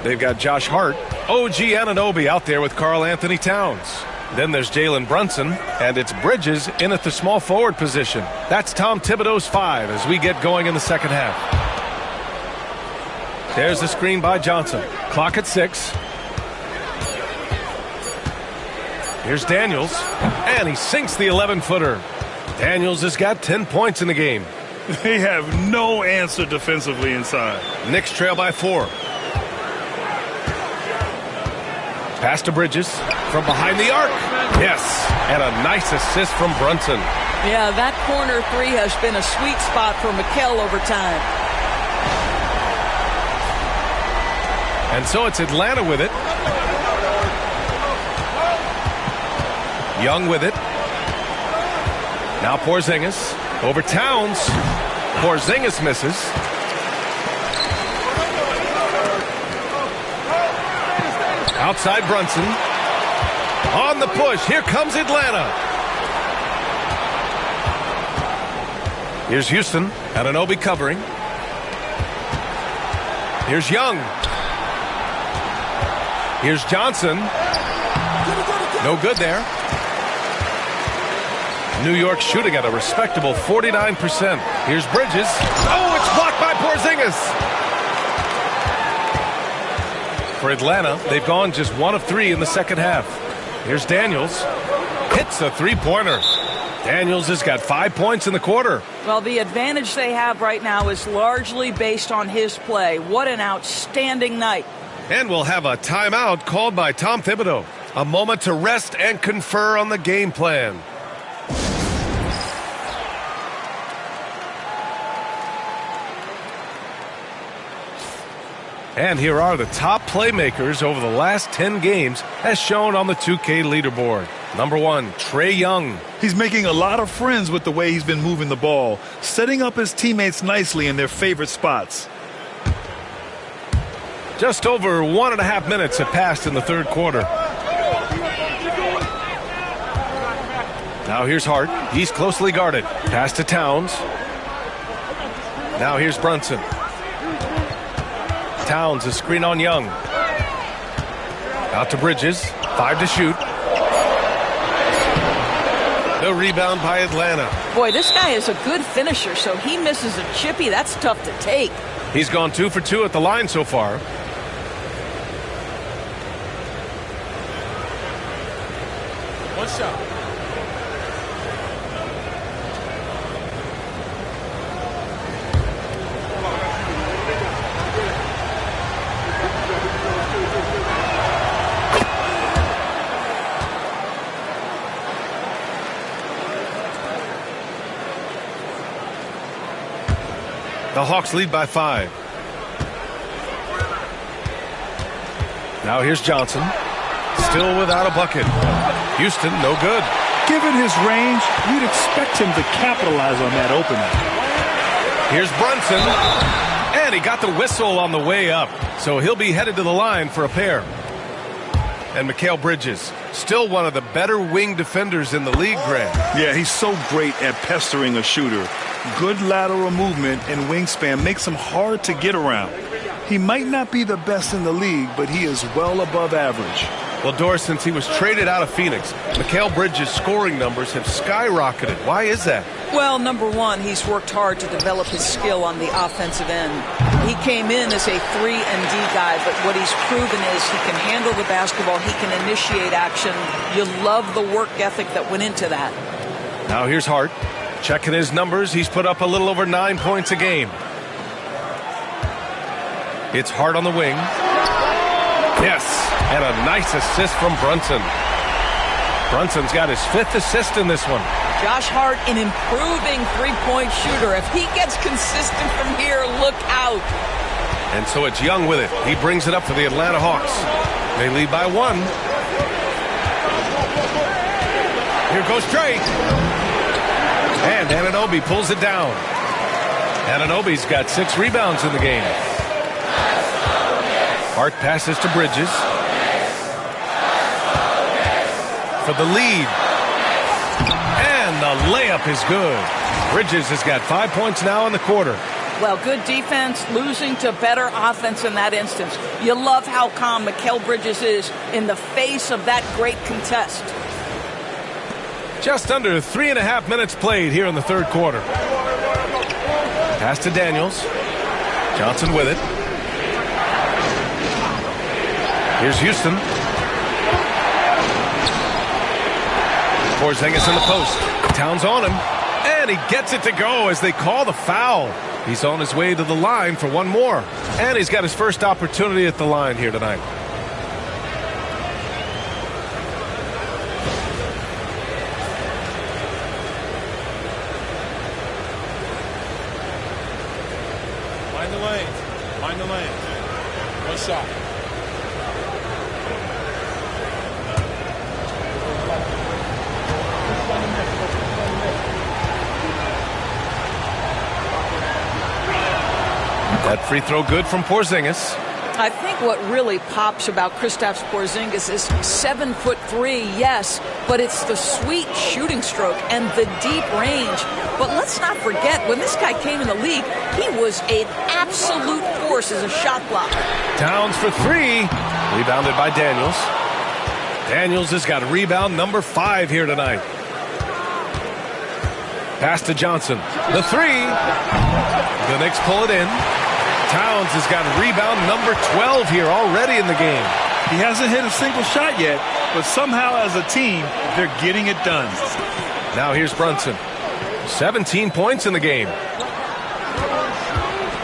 They've got Josh Hart, OG Anunoby out there with Karl Anthony Towns. Then there's Jalen Brunson, and it's Bridges in at the small forward position. That's Tom Thibodeau's 5 as we get going in the second half. There's the screen by Johnson. Clock at 6. Here's Daniels, and he sinks the 11-footer. Daniels has got 10 points in the game. They have no answer defensively inside. Knicks trail by 4. Pass to Bridges from behind the arc. Yes, and a nice assist from Brunson. Yeah, that corner 3 has been a sweet spot for Mikal over time. And so it's Atlanta with it. Young with it. Now Porzingis over Towns. Porzingis misses. Outside Brunson. On the push. Here comes Atlanta. Here's Houston. Anunoby covering. Here's Young. Here's Johnson. No good there. New York shooting at a respectable 49%. Here's Bridges. Oh, it's blocked by Porzingis. For Atlanta, they've gone just 1 of 3 in the second half. Here's Daniels. Hits a 3-pointer. Daniels has got 5 points in the quarter. Well, the advantage they have right now is largely based on his play. What an outstanding night. And we'll have a timeout called by Tom Thibodeau. A moment to rest and confer on the game plan. And here are the top playmakers over the last 10 games as shown on the 2K leaderboard. Number 1, Trae Young. He's making a lot of friends with the way he's been moving the ball, setting up his teammates nicely in their favorite spots. Just over 1.5 minutes have passed in the third quarter. Now here's Hart. He's closely guarded. Pass to Towns. Now here's Brunson. Towns, a screen on Young. Out to Bridges. 5 to shoot. The rebound by Atlanta. Boy, this guy is a good finisher, so he misses a chippy. That's tough to take. He's gone 2 for 2 at the line so far. One shot. The Hawks lead by 5. Now here's Johnson. Still without a bucket. Houston, no good. Given his range, you'd expect him to capitalize on that opening. Here's Brunson. And And he got the whistle on the way up, so he'll be headed to the line for a pair. And Mikal Bridges, still one of the better wing defenders in the league, Greg. Yeah, he's so great at pestering a shooter. Good lateral movement and wingspan makes him hard to get around. He might not be the best in the league, but he is well above average. Well, Doris, since he was traded out of Phoenix, Mikal Bridges' scoring numbers have skyrocketed. Why is that? Well, number one, he's worked hard to develop his skill on the offensive end. He came in as a 3-and-D guy, but what he's proven is he can handle the basketball, he can initiate action. You love the work ethic that went into that. Now here's Hart. Checking his numbers, he's put up a little over 9 points a game. It's Hart on the wing. Yes, and a nice assist from Brunson. Brunson's got his 5th assist in this one. Josh Hart, an improving three-point shooter. If he gets consistent from here, look out. And so it's Young with it. He brings it up for the Atlanta Hawks. They lead by 1. Here goes Trey. And Anunoby pulls it down. Anunoby's got 6 rebounds in the game. Hart passes to Bridges for the lead. And the layup is good. Bridges has got 5 points now in the quarter. Well, good defense, losing to better offense in that instance. You love how calm Mikal Bridges is in the face of that great contest. Just under 3.5 minutes played here in the third quarter. Pass to Daniels. Johnson with it. Here's Houston. Porzingis in the post. Towns on him. And he gets it to go as they call the foul. He's on his way to the line for one more. And he's got his first opportunity at the line here tonight. Mind the lanes. Mind the lanes. One shot. That free throw good from Porzingis. I think what really pops about Kristaps Porzingis is 7'3", yes, but it's the sweet shooting stroke and the deep range. But let's not forget, when this guy came in the league, he was an absolute force as a shot blocker. Towns for 3. Rebounded by Daniels. Daniels has got rebound number 5 here tonight. Pass to Johnson. The 3. The Knicks pull it in. Towns has got rebound number 12 here already in the game. He hasn't hit a single shot yet, but somehow as a team, they're getting it done. Now here's Brunson. 17 points in the game.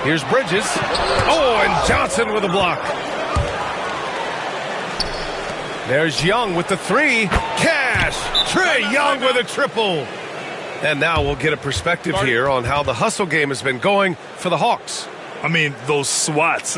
Here's Bridges. Oh, and Johnson with a block. There's Young with the 3. Cash! Trey Young with a triple. And now we'll get a perspective here on how the hustle game has been going for the Hawks. I mean, those swats,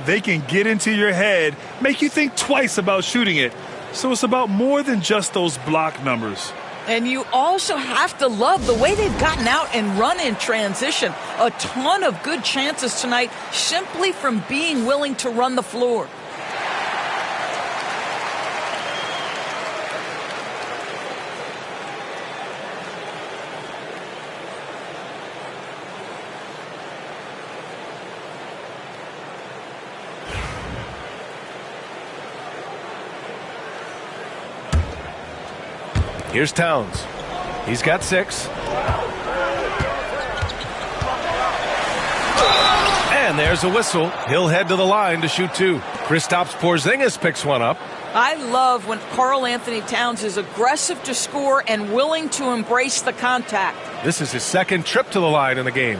they can get into your head, make you think twice about shooting it. So it's about more than just those block numbers. And you also have to love the way they've gotten out and run in transition. A ton of good chances tonight simply from being willing to run the floor. Here's Towns. He's got 6. And there's a whistle. He'll head to the line to shoot 2. Kristaps Porzingis picks one up. I love when Karl Anthony Towns is aggressive to score and willing to embrace the contact. This is his 2nd trip to the line in the game.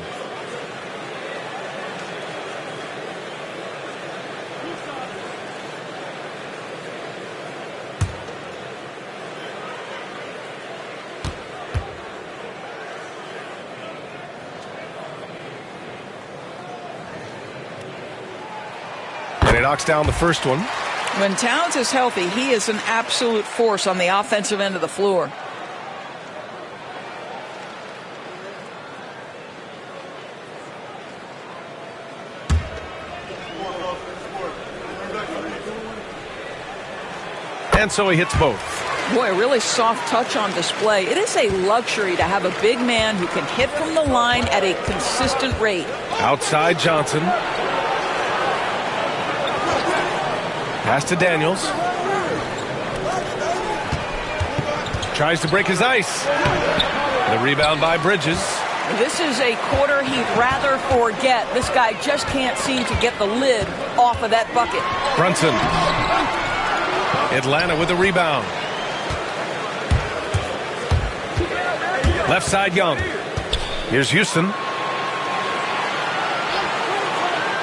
He knocks down the first one. When Towns is healthy, he is an absolute force on the offensive end of the floor. And so he hits both. Boy, a really soft touch on display. It is a luxury to have a big man who can hit from the line at a consistent rate. Outside Johnson. Pass to Daniels. Tries to break his ice. The rebound by Bridges. This is a quarter he'd rather forget. This guy just can't seem to get the lid off of that bucket. Brunson. Atlanta with the rebound. Left side Young. Here's Houston.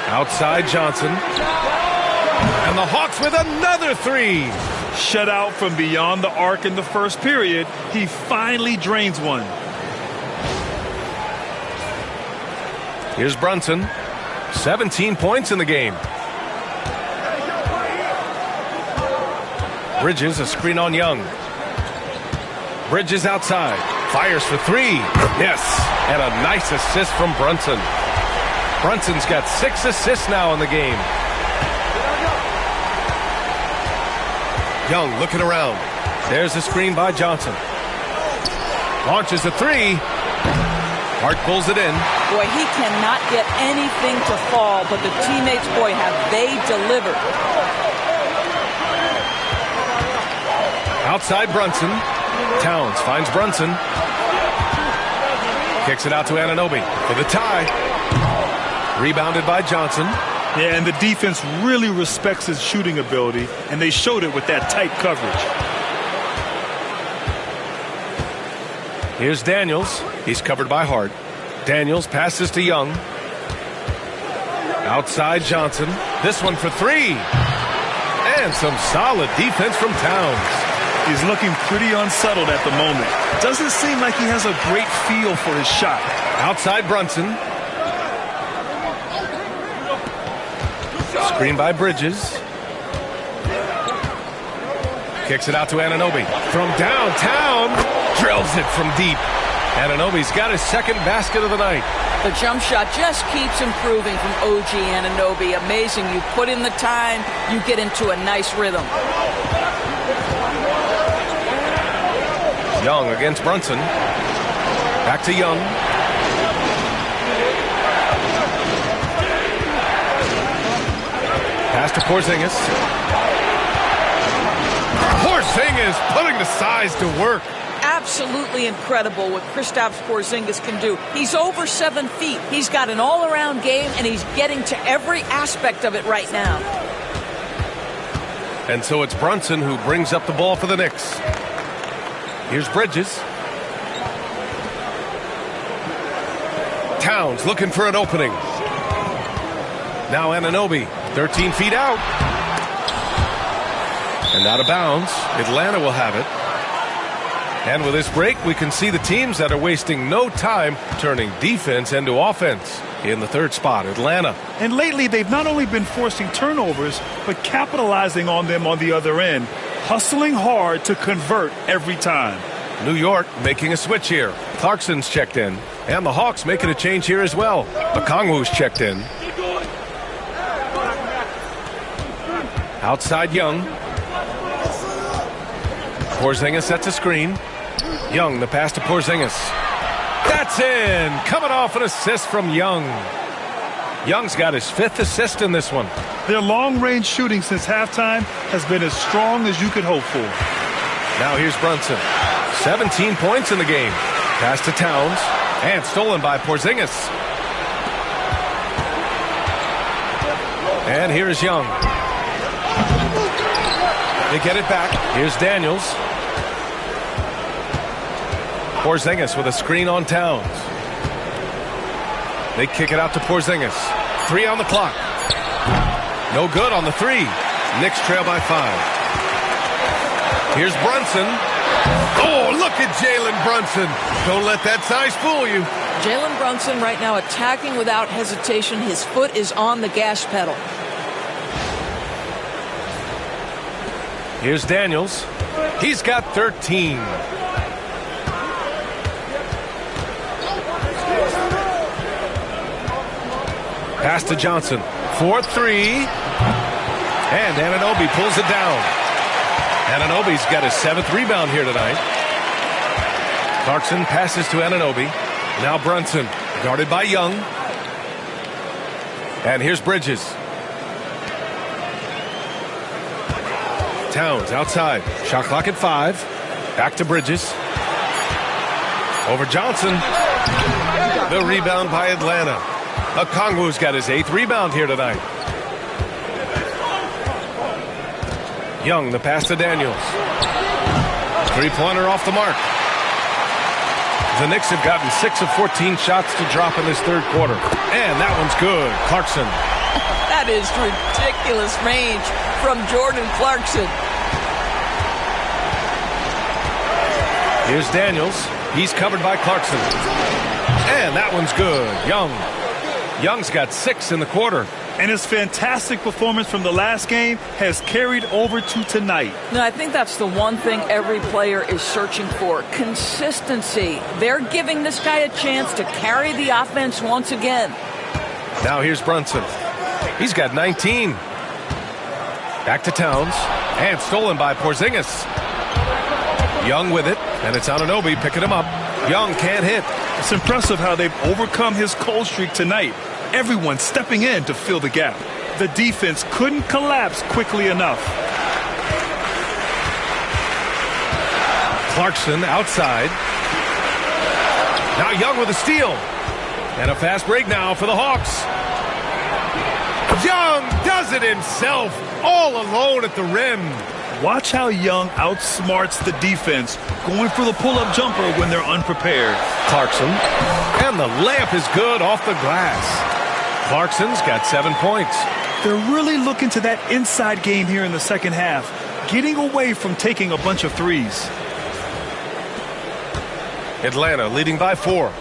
Outside Johnson. And the Hawks with another three. Shut out from beyond the arc in the first period. He finally drains one. Here's Brunson. 17 points in the game. Bridges, a screen on Young. Bridges outside. Fires for three. Yes. And a nice assist from Brunson. Brunson's got 6 assists now in the game. Young looking around. There's a screen by Johnson. Launches a three. Hart pulls it in. Boy, he cannot get anything to fall, but the teammates, boy, have they delivered. Outside Brunson. Towns finds Brunson. Kicks it out to Anunoby for the tie. Rebounded by Johnson. Yeah, and the defense really respects his shooting ability, and they showed it with that tight coverage. Here's Daniels. He's covered by Hart. Daniels passes to Young. Outside Johnson. This one for three. And some solid defense from Towns. He's looking pretty unsettled at the moment. Doesn't seem like he has a great feel for his shot. Outside Brunson. Screen by Bridges. Kicks it out to Anunoby. From downtown. Drills it from deep. Anunoby's got his second basket of the night. The jump shot just keeps improving from OG Anunoby. Amazing. You put in the time, you get into a nice rhythm. Young against Brunson. Back to Young. Pass to Porzingis. Porzingis putting the size to work. Absolutely incredible what Kristaps Porzingis can do. He's over 7 feet. He's got an all-around game, and he's getting to every aspect of it right now. And so it's Brunson who brings up the ball for the Knicks. Here's Bridges. Towns looking for an opening. Now Anunoby, 13 feet out. And out of bounds. Atlanta will have it. And with this break, we can see the teams that are wasting no time turning defense into offense. In the third spot, Atlanta. And lately, they've not only been forcing turnovers, but capitalizing on them on the other end, hustling hard to convert every time. New York making a switch here. Clarkson's checked in. And the Hawks making a change here as well. Okongwu's checked in. Outside Young. Porzingis sets a screen. Young, the pass to Porzingis. That's in! Coming off an assist from Young. Young's got his 5th assist in this one. Their long-range shooting since halftime has been as strong as you could hope for. Now here's Brunson. 17 points in the game. Pass to Towns. And stolen by Porzingis. And here is Young. They get it back. Here's Daniels. Porzingis with a screen on Towns. They kick it out to Porzingis. 3 on the clock. No good on the 3. Knicks trail by 5. Here's Brunson. Oh, look at Jalen Brunson. Don't let that size fool you. Jalen Brunson right now attacking without hesitation. His foot is on the gas pedal. Here's Daniels. He's got 13. Pass to Johnson. 4-3. And Anunoby pulls it down. Anunoby's got his 7th rebound here tonight. Clarkson passes to Anunoby. Now Brunson, guarded by Young. And here's Bridges. Towns outside. Shot clock at 5. Back to Bridges. Over Johnson. The rebound by Atlanta. Okongwu's got his 8th rebound here tonight. Young, the pass to Daniels. Three-pointer off the mark. The Knicks have gotten 6 of 14 shots to drop in this third quarter. And that one's good. Clarkson. That is ridiculous range from Jordan Clarkson. Here's Daniels. He's covered by Clarkson. And that one's good. Young's got 6 in the quarter. And his fantastic performance from the last game has carried over to tonight. No, I think that's the one thing every player is searching for. Consistency. They're giving this guy a chance to carry the offense once again. Now here's Brunson. He's got 19. Back to Towns. And stolen by Porzingis. Young with it. And it's Anunoby picking him up. Young can't hit. It's impressive how they've overcome his cold streak tonight. Everyone stepping in to fill the gap. The defense couldn't collapse quickly enough. Clarkson outside. Now Young with a steal. And a fast break now for the Hawks. Young does it himself, all alone at the rim. Watch how Young outsmarts the defense, going for the pull-up jumper when they're unprepared. Clarkson. And the layup is good off the glass. Clarkson's got 7 points. They're really looking to that inside game here in the second half, getting away from taking a bunch of threes. Atlanta leading by 4.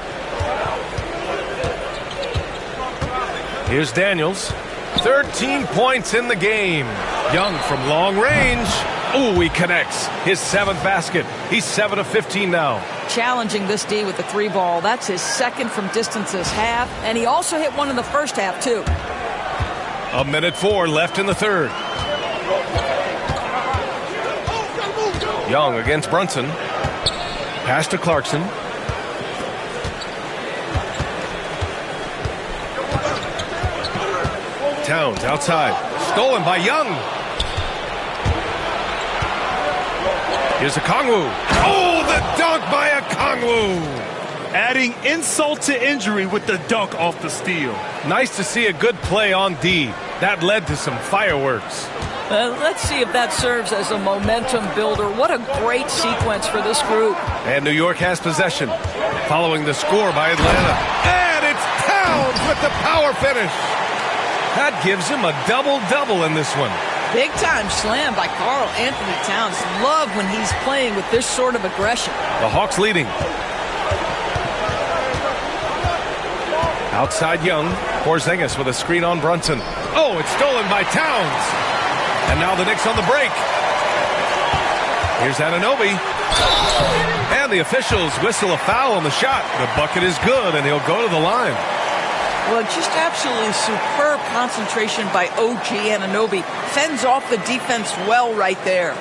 Here's Daniels. 13 points in the game. Young from long range. Ooh, he connects. His 7th basket. He's 7 of 15 now. Challenging this D with the 3 ball. That's his 2nd from distance this half. And he also hit one in the first half, too. 1:04 left in the third. Young against Brunson. Pass to Clarkson. Towns outside. Stolen by Young. Here's Okongwu. Oh, the dunk by Okongwu. Adding insult to injury with the dunk off the steal. Nice to see a good play on D. That led to some fireworks. Let's see if that serves as a momentum builder. What a great sequence for this group. And New York has possession. Following the score by Atlanta. And it's Towns with the power finish. That gives him a double-double in this one. Big-time slam by Karl Anthony Towns. Love when he's playing with this sort of aggression. The Hawks leading. Outside Young. Porzingis with a screen on Brunson. Oh, it's stolen by Towns. And now the Knicks on the break. Here's Anunoby. And the officials whistle a foul on the shot. The bucket is good, and he'll go to the line. Well, just absolutely superb concentration by OG Anunoby. Fends off the defense well right there.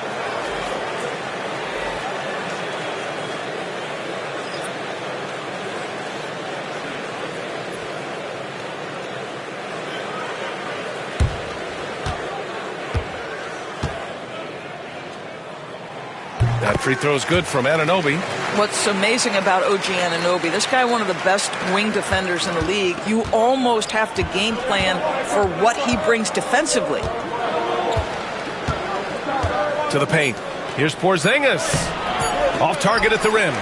That free throw's good from Anunoby. What's amazing about OG Anunoby, this guy one of the best wing defenders in the league. You almost have to game plan for what he brings defensively. To the paint. Here's Porzingis. Off target at the rim.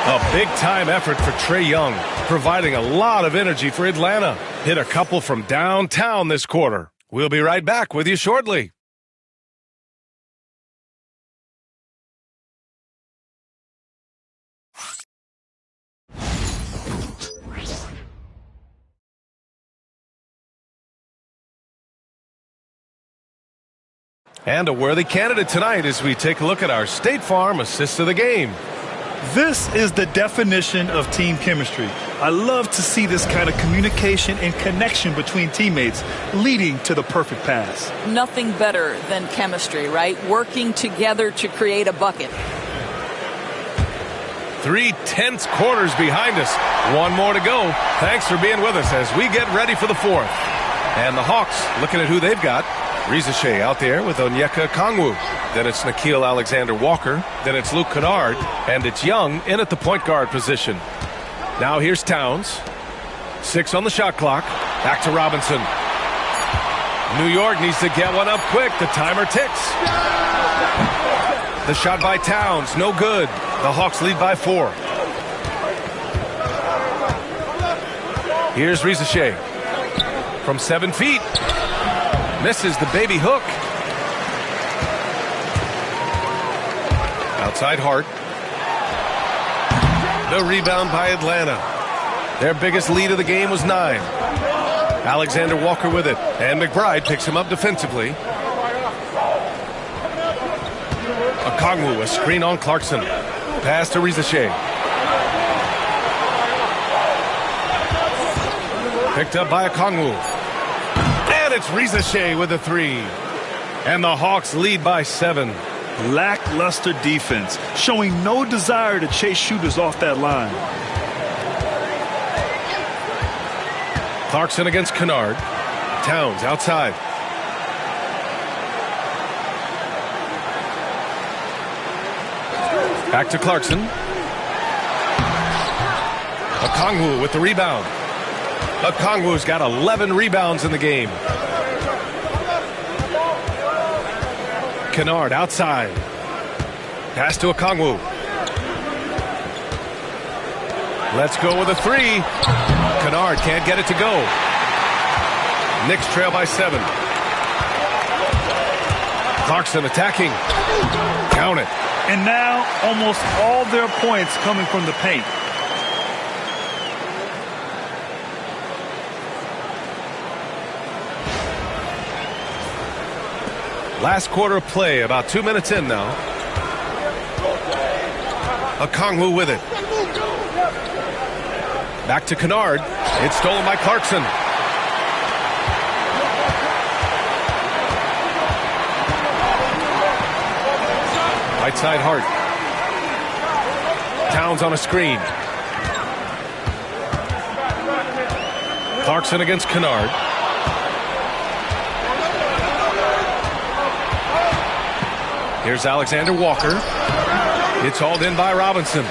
A big-time effort for Trae Young, providing a lot of energy for Atlanta. Hit a couple from downtown this quarter. We'll be right back with you shortly. And a worthy candidate tonight as we take a look at our State Farm assist of the game. This is the definition of team chemistry. I love to see this kind of communication and connection between teammates leading to the perfect pass. Nothing better than chemistry, right? Working together to create a bucket. 3 tense quarters behind us. One more to go. Thanks for being with us as we get ready for the fourth. And the Hawks looking at who they've got. Rizachet out there with Onyeka Okongwu. Then it's Nickeil Alexander-Walker. Then it's Luke Kennard. And it's Young in at the point guard position. Now here's Towns. 6 on the shot clock. Back to Robinson. New York needs to get one up quick. The timer ticks. The shot by Towns, no good. The Hawks lead by 4. Here's Rizachet. From 7 feet. Misses the baby hook. Outside Hart. The rebound by Atlanta. Their biggest lead of the game was 9. Alexander Walker with it. And McBride picks him up defensively. Okongwu, a screen on Clarkson. Pass to Rizachet. Picked up by Okongwu. And it's Rizachet with a 3. And the Hawks lead by 7. Lackluster defense, showing no desire to chase shooters off that line. Clarkson against Kennard. Towns outside. Back to Clarkson. Okongwu with the rebound. Okongwu's got 11 rebounds in the game. Kennard outside. Pass to Okongwu. Let's go with a 3. Kennard can't get it to go. Knicks trail by 7. Clarkson attacking. Count it. And now almost all their points coming from the paint. Last quarter of play, about 2 minutes in now. Okongwu with it. Back to Kennard. It's stolen by Clarkson. Right side Hart. Towns on a screen. Clarkson against Kennard. Here's Alexander Walker. It's hauled in by Robinson.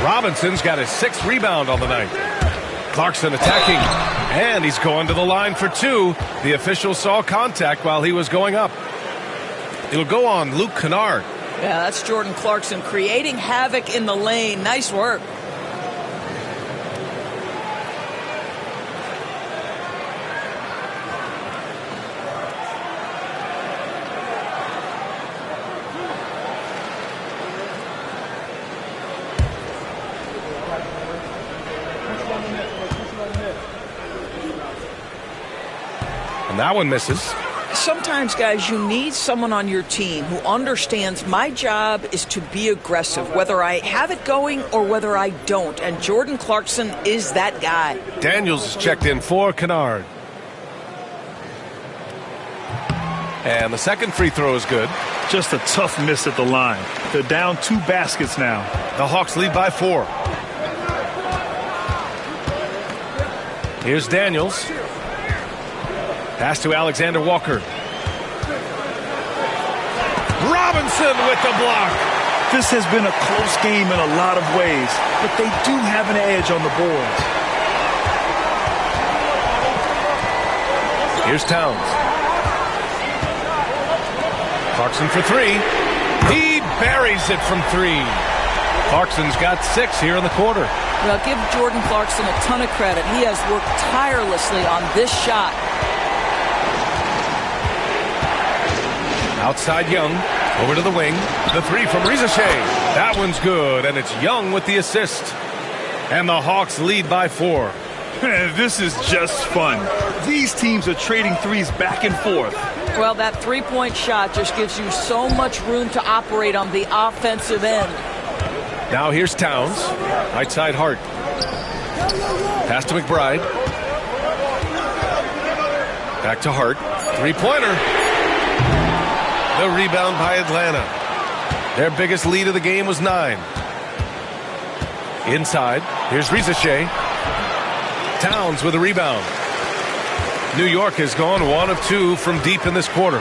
Robinson's got his 6th rebound on the night. Clarkson attacking. And he's going to the line for 2. The official saw contact while he was going up. It'll go on Luke Kennard. Yeah, that's Jordan Clarkson creating havoc in the lane. Nice work. And that one misses. Sometimes, guys, you need someone on your team who understands my job is to be aggressive, whether I have it going or whether I don't. And Jordan Clarkson is that guy. Daniels is checked in for Kennard. And the second free throw is good. Just a tough miss at the line. They're down 2 baskets now. The Hawks lead by 4. Here's Daniels. Pass to Alexander Walker. Robinson with the block. This has been a close game in a lot of ways, but they do have an edge on the boards. Here's Towns. Clarkson for 3. He buries it from 3. Clarkson's got 6 here in the quarter. Well, give Jordan Clarkson a ton of credit. He has worked tirelessly on this shot. Outside Young, over to the wing. The 3 from Rizachet. That one's good, and it's Young with the assist. And the Hawks lead by 4. This is just fun. These teams are trading threes back and forth. Well, that three-point shot just gives you so much room to operate on the offensive end. Now here's Towns. Right side Hart. Pass to McBride. Back to Hart. Three-pointer. The rebound by Atlanta. Their biggest lead of the game was 9. Inside. Here's Rizachet. Towns with a rebound. New York has gone 1 of 2 from deep in this quarter.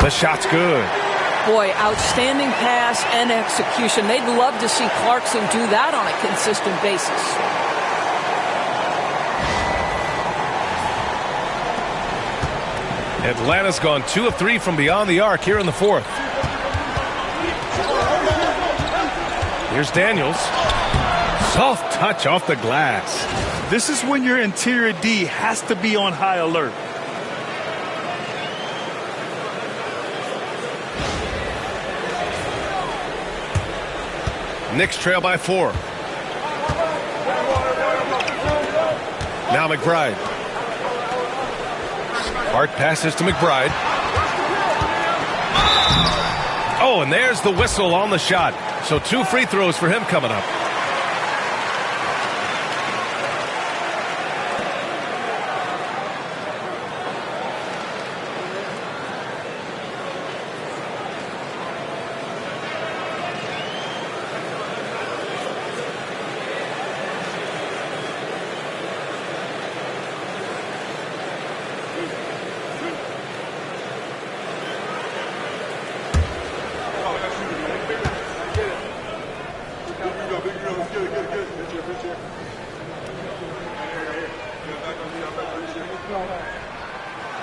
The shot's good. Boy, outstanding pass and execution. They'd love to see Clarkson do that on a consistent basis. Atlanta's gone 2 of 3 from beyond the arc here in the 4th. Here's Daniels. Soft touch off the glass. This is when your interior D has to be on high alert. Knicks trail by 4. Now McBride. Hart passes to McBride. Oh, and there's the whistle on the shot. So 2 free throws for him coming up.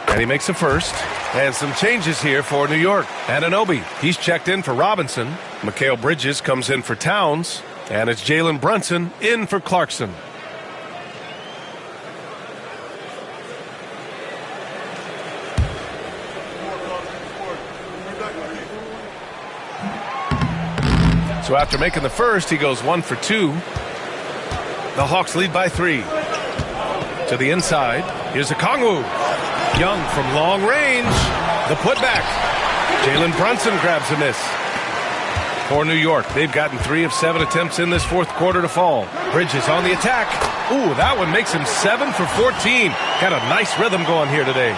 And he makes a first. And some changes here for New York. Anunoby, he's checked in for Robinson. Mikal Bridges comes in for Towns. And it's Jalen Brunson in for Clarkson. So after making the first, he goes 1 for 2. The Hawks lead by 3. To the inside. Here's Okongwu. Young from long range. The putback. Jalen Brunson grabs a miss. For New York, they've gotten 3 of 7 attempts in this 4th quarter to fall. Bridges on the attack. Ooh, that one makes him 7 for 14. Got a nice rhythm going here today.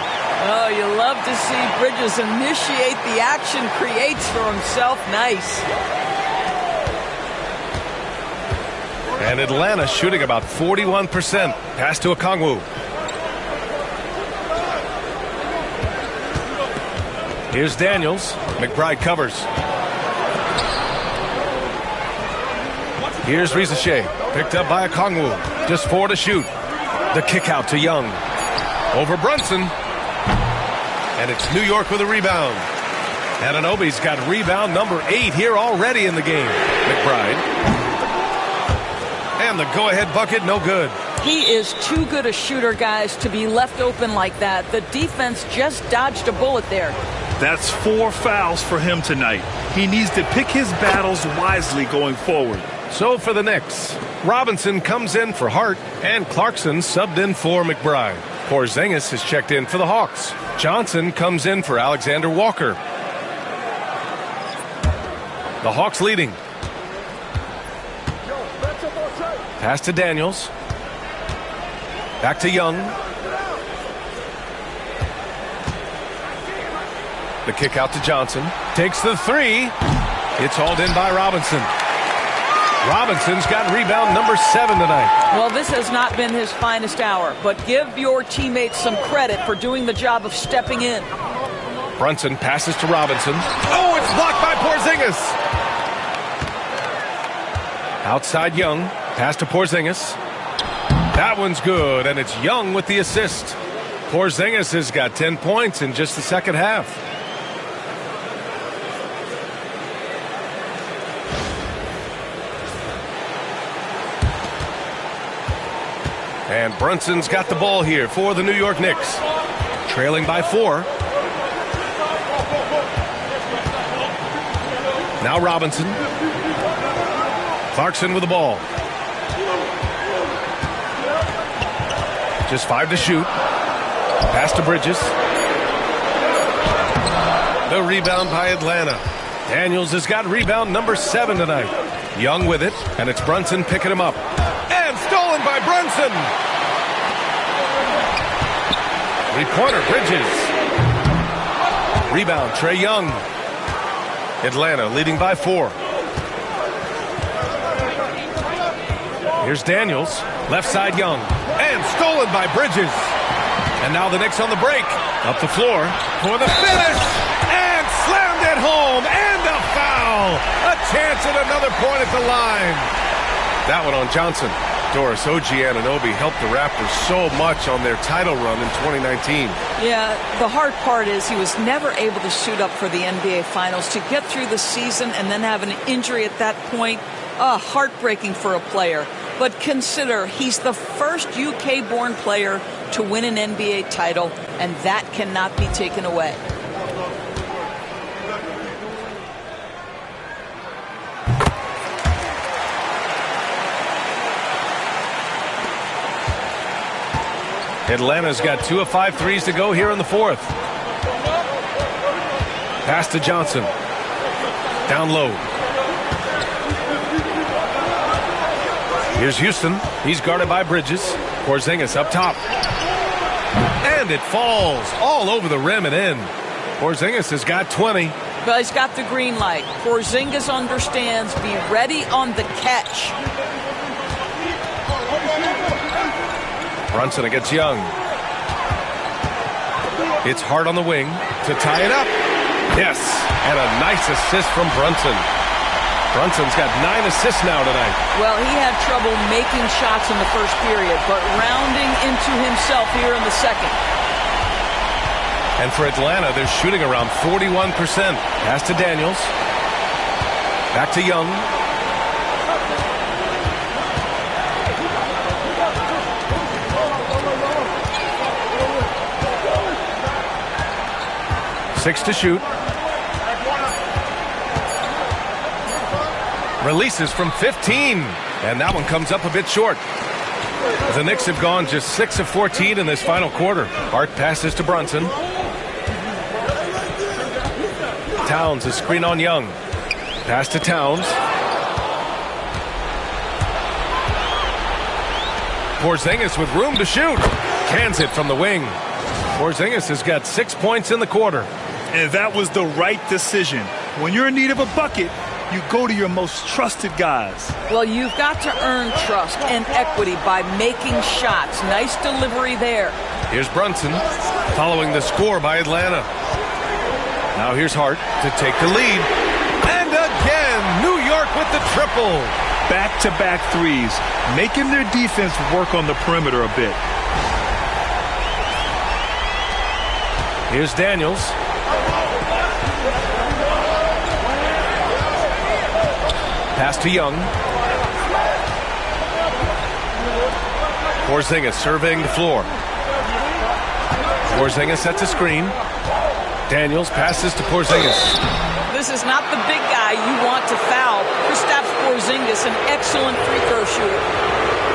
Oh, you love to see Bridges initiate the action, creates for himself. Nice. And Atlanta shooting about 41%. Pass to Okongwu. Here's Daniels. McBride covers. Here's Rizachet. Picked up by Okongwu. Just 4 to shoot. The kick out to Young. Over Brunson. And it's New York with a rebound. Anunoby's got rebound number 8 here already in the game. McBride. And the go-ahead bucket, no good. He is too good a shooter, guys, to be left open like that. The defense just dodged a bullet there. That's 4 fouls for him tonight. He needs to pick his battles wisely going forward. So for the Knicks, Robinson comes in for Hart, and Clarkson subbed in for McBride. Porzingis is checked in for the Hawks. Johnson comes in for Alexander Walker. The Hawks leading. Pass to Daniels. Back to Young. The kick out to Johnson. Takes the 3. It's hauled in by Robinson. Robinson's got rebound number 7 tonight. Well, this has not been his finest hour, but give your teammates some credit for doing the job of stepping in. Brunson passes to Robinson. Oh, it's blocked by Porzingis. Outside Young. Pass to Porzingis. That one's good, and it's Young with the assist. Porzingis has got 10 points in just the second half. And Brunson's got the ball here for the New York Knicks. Trailing by 4. Now Robinson. Clarkson with the ball. Just 5 to shoot. Pass to Bridges. The rebound by Atlanta. Daniels has got rebound number 7 tonight. Young with it, and it's Brunson picking him up. And stolen by Brunson. 3-pointer, Bridges. Rebound, Trae Young. Atlanta leading by 4. Here's Daniels, left side Young. And stolen by Bridges. And now the Knicks on the break. Up the floor for the finish. And slammed it home. And a foul. A chance at another point at the line. That one on Johnson. Doris Anunoby helped the Raptors so much on their title run in 2019. Yeah, the hard part is he was never able to suit up for the NBA Finals. To get through the season and then have an injury at that point, heartbreaking for a player. But consider, he's the first UK-born player to win an NBA title, and that cannot be taken away. Atlanta's got 2 of 5 threes to go here in the 4th. Pass to Johnson. Down low. Here's Houston. He's guarded by Bridges. Porzingis up top. And it falls all over the rim and in. Porzingis has got 20. But he's got the green light. Porzingis understands. Be ready on the catch. Brunson against Young. It's Hart on the wing to tie it up. Yes, and a nice assist from Brunson. Brunson's got 9 assists now tonight. Well, he had trouble making shots in the first period, but rounding into himself here in the second. And for Atlanta, they're shooting around 41%. Pass to Daniels. Back to Young. Six to shoot. Releases from 15. And that one comes up a bit short. The Knicks have gone just 6 of 14 in this final quarter. Hart passes to Brunson. Towns, a screen on Young. Pass to Towns. Porzingis with room to shoot. Cans it from the wing. Porzingis has got 6 points in the quarter. And that was the right decision. When you're in need of a bucket, you go to your most trusted guys. Well, you've got to earn trust and equity by making shots. Nice delivery there. Here's Brunson following the score by Atlanta. Now here's Hart to take the lead. And again, New York with the triple. Back-to-back threes, making their defense work on the perimeter a bit. Here's Daniels. Pass to Young. Porzingis surveying the floor. Porzingis sets a screen. Daniels passes to Porzingis. This is not the big guy you want to foul. Kristaps Porzingis, an excellent free throw shooter.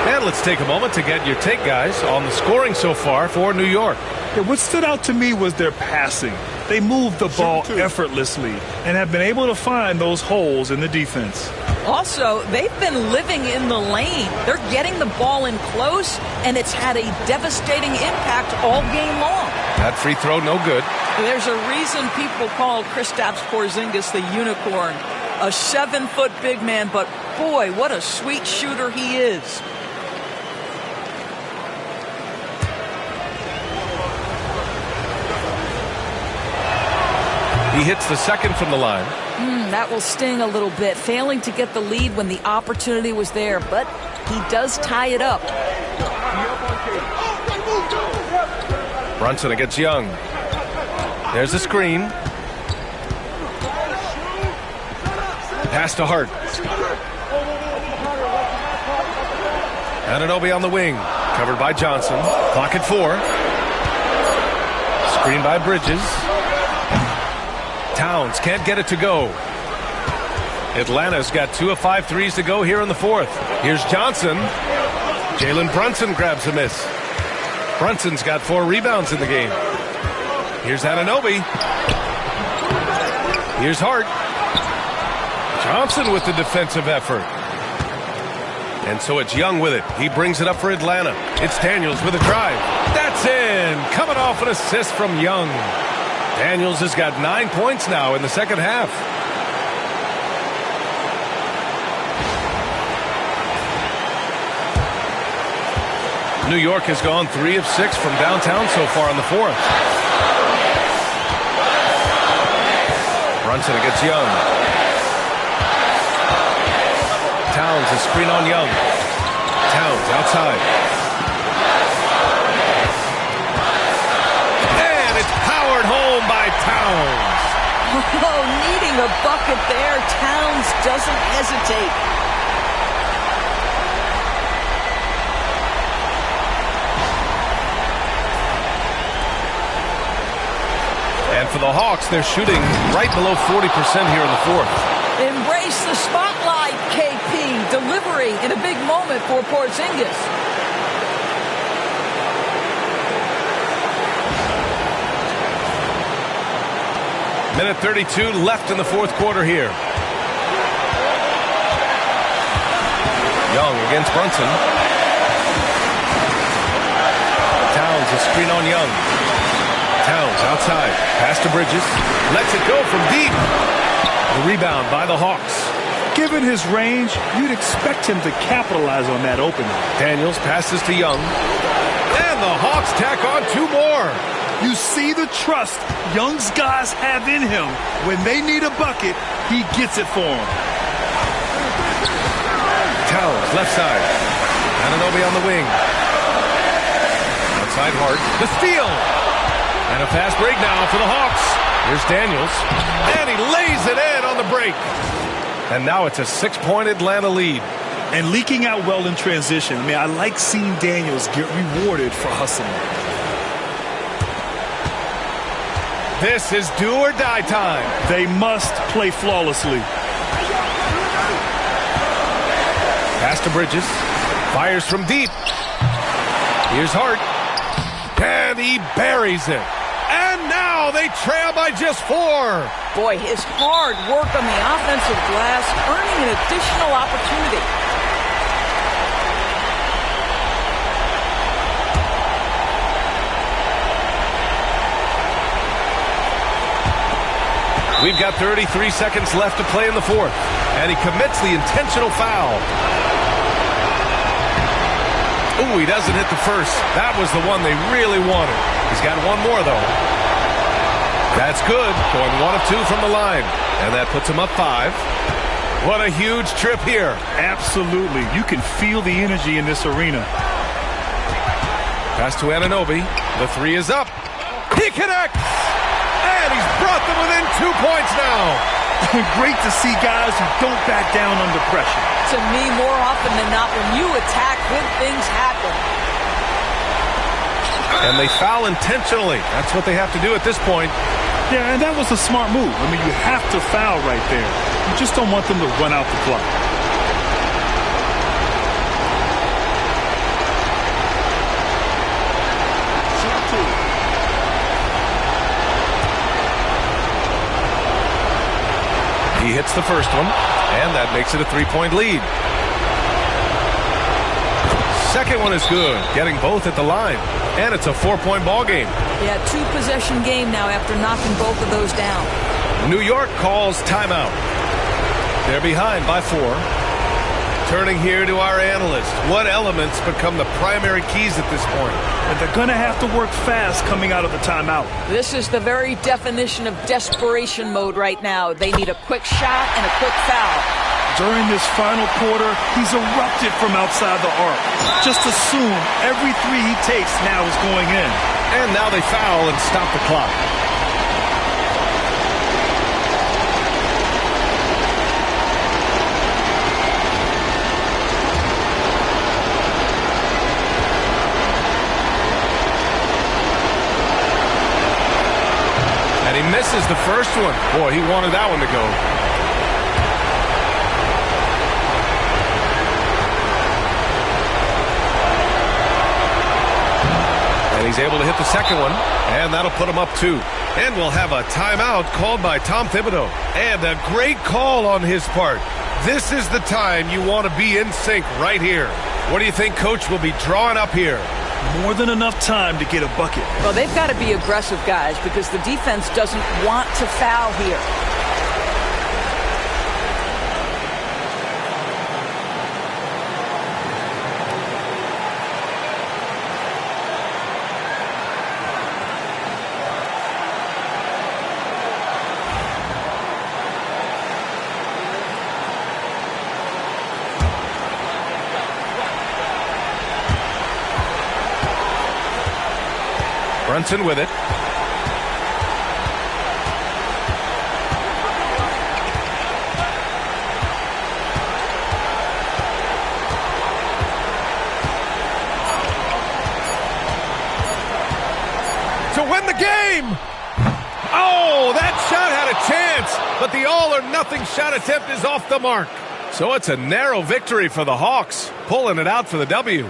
And let's take a moment to get your take, guys, on the scoring so far for New York. Yeah, what stood out to me was their passing. They moved the ball effortlessly and have been able to find those holes in the defense. Also, they've been living in the lane. They're getting the ball in close, and it's had a devastating impact all game long. That free throw, no good. There's a reason people call Kristaps Porzingis the unicorn. A 7-foot big man, but boy, what a sweet shooter he is. He hits the second from the line. That will sting a little bit. Failing to get the lead when the opportunity was there, but he does tie it up. Brunson against Young. There's a screen. Pass to Hart. Anunoby on the wing. Covered by Johnson. Clock at 4. Screen by Bridges. Towns can't get it to go. Atlanta's got 2 of 5 threes to go here in the 4th. Here's Johnson. Jalen Brunson grabs a miss. Brunson's got 4 rebounds in the game. Here's Anunoby. Here's Hart. Thompson with the defensive effort. And so it's Young with it. He brings it up for Atlanta. It's Daniels with a drive. That's in. Coming off an assist from Young. Daniels has got 9 points now in the second half. New York has gone 3 of 6 from downtown so far in the fourth. Brunson against Young. Towns is screen on Young. Towns outside. And it's powered home by Towns. Oh, needing a bucket there. Towns doesn't hesitate. And for the Hawks, they're shooting right below 40% here in the fourth. Embrace the spotlight, KP. Delivery in a big moment for Porzingis. Minute 32 left in the fourth quarter here. Young against Brunson. Towns is screen on Young. Towns outside. Pass to Bridges. Lets it go from deep. The rebound by the Hawks. Given his range, you'd expect him to capitalize on that opening. Daniels passes to Young. And the Hawks tack on 2 more. You see the trust Young's guys have in him. When they need a bucket, he gets it for them. Towns, left side. Anunoby on the wing. Outside Hart. The steal. And a fast break now for the Hawks. Here's Daniels. And he lays it in on the break. And now it's a 6-point Atlanta lead. And leaking out well in transition. I mean, I like seeing Daniels get rewarded for hustling. This is do or die time. They must play flawlessly. Pass to Bridges. Fires from deep. Here's Hart. And he buries it. And now they trail by just 4. Boy, his hard work on the offensive glass, earning an additional opportunity. We've got 33 seconds left to play in the fourth. And he commits the intentional foul. Ooh, he doesn't hit the first. That was the one they really wanted. He's got 1 more, though. That's good. Going 1 of 2 from the line. And that puts him up 5. What a huge trip here. Absolutely. You can feel the energy in this arena. Pass to Anunoby. The 3 is up. He connects. And he's brought them within 2 points now. Great to see guys who don't back down under pressure. To me, more often than not, when you attack, good things happen. And they foul intentionally. That's what they have to do at this point. Yeah, and that was a smart move. I mean, you have to foul right there. You just don't want them to run out the clock. He hits the first one, and that makes it a 3-point lead. Second one is good, getting both at the line. And it's a 4-point ball game. Yeah, 2-possession game now after knocking both of those down. New York calls timeout. They're behind by 4. Turning here to our analyst. What elements become the primary keys at this point? And they're going to have to work fast coming out of the timeout. This is the very definition of desperation mode right now. They need a quick shot and a quick foul. During this final quarter, he's erupted from outside the arc. Just assume every 3 he takes now is going in. And now they foul and stop the clock. And he misses the first one. Boy, he wanted that one to go. And he's able to hit the second one, and that'll put him up 2. And we'll have a timeout called by Tom Thibodeau. And a great call on his part. This is the time you want to be in sync right here. What do you think Coach will be drawing up here? More than enough time to get a bucket. Well, they've got to be aggressive, guys, because the defense doesn't want to foul here. Brunson with it. To win the game! Oh, that shot had a chance, but the all-or-nothing shot attempt is off the mark. So it's a narrow victory for the Hawks, pulling it out for the W.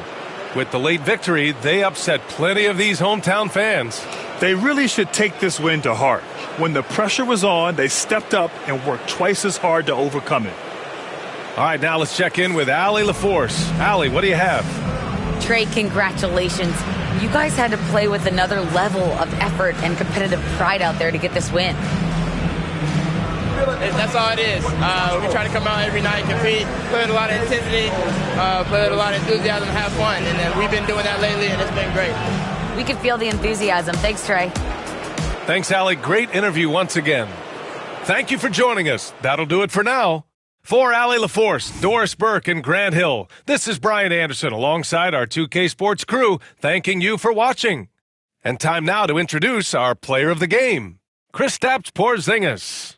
With the late victory, they upset plenty of these hometown fans. They really should take this win to heart. When the pressure was on, they stepped up and worked twice as hard to overcome it. All right, now let's check in with Allie LaForce. Allie, what do you have? Trey, congratulations. You guys had to play with another level of effort and competitive pride out there to get this win. That's all it is. We try to come out every night, compete, play with a lot of intensity, play with a lot of enthusiasm, have fun. And we've been doing that lately, and it's been great. We can feel the enthusiasm. Thanks, Trey. Thanks, Allie. Great interview once again. Thank you for joining us. That'll do it for now. For Allie LaForce, Doris Burke, and Grant Hill, this is Brian Anderson alongside our 2K Sports crew, thanking you for watching. And time now to introduce our player of the game, Kristaps Porzingis.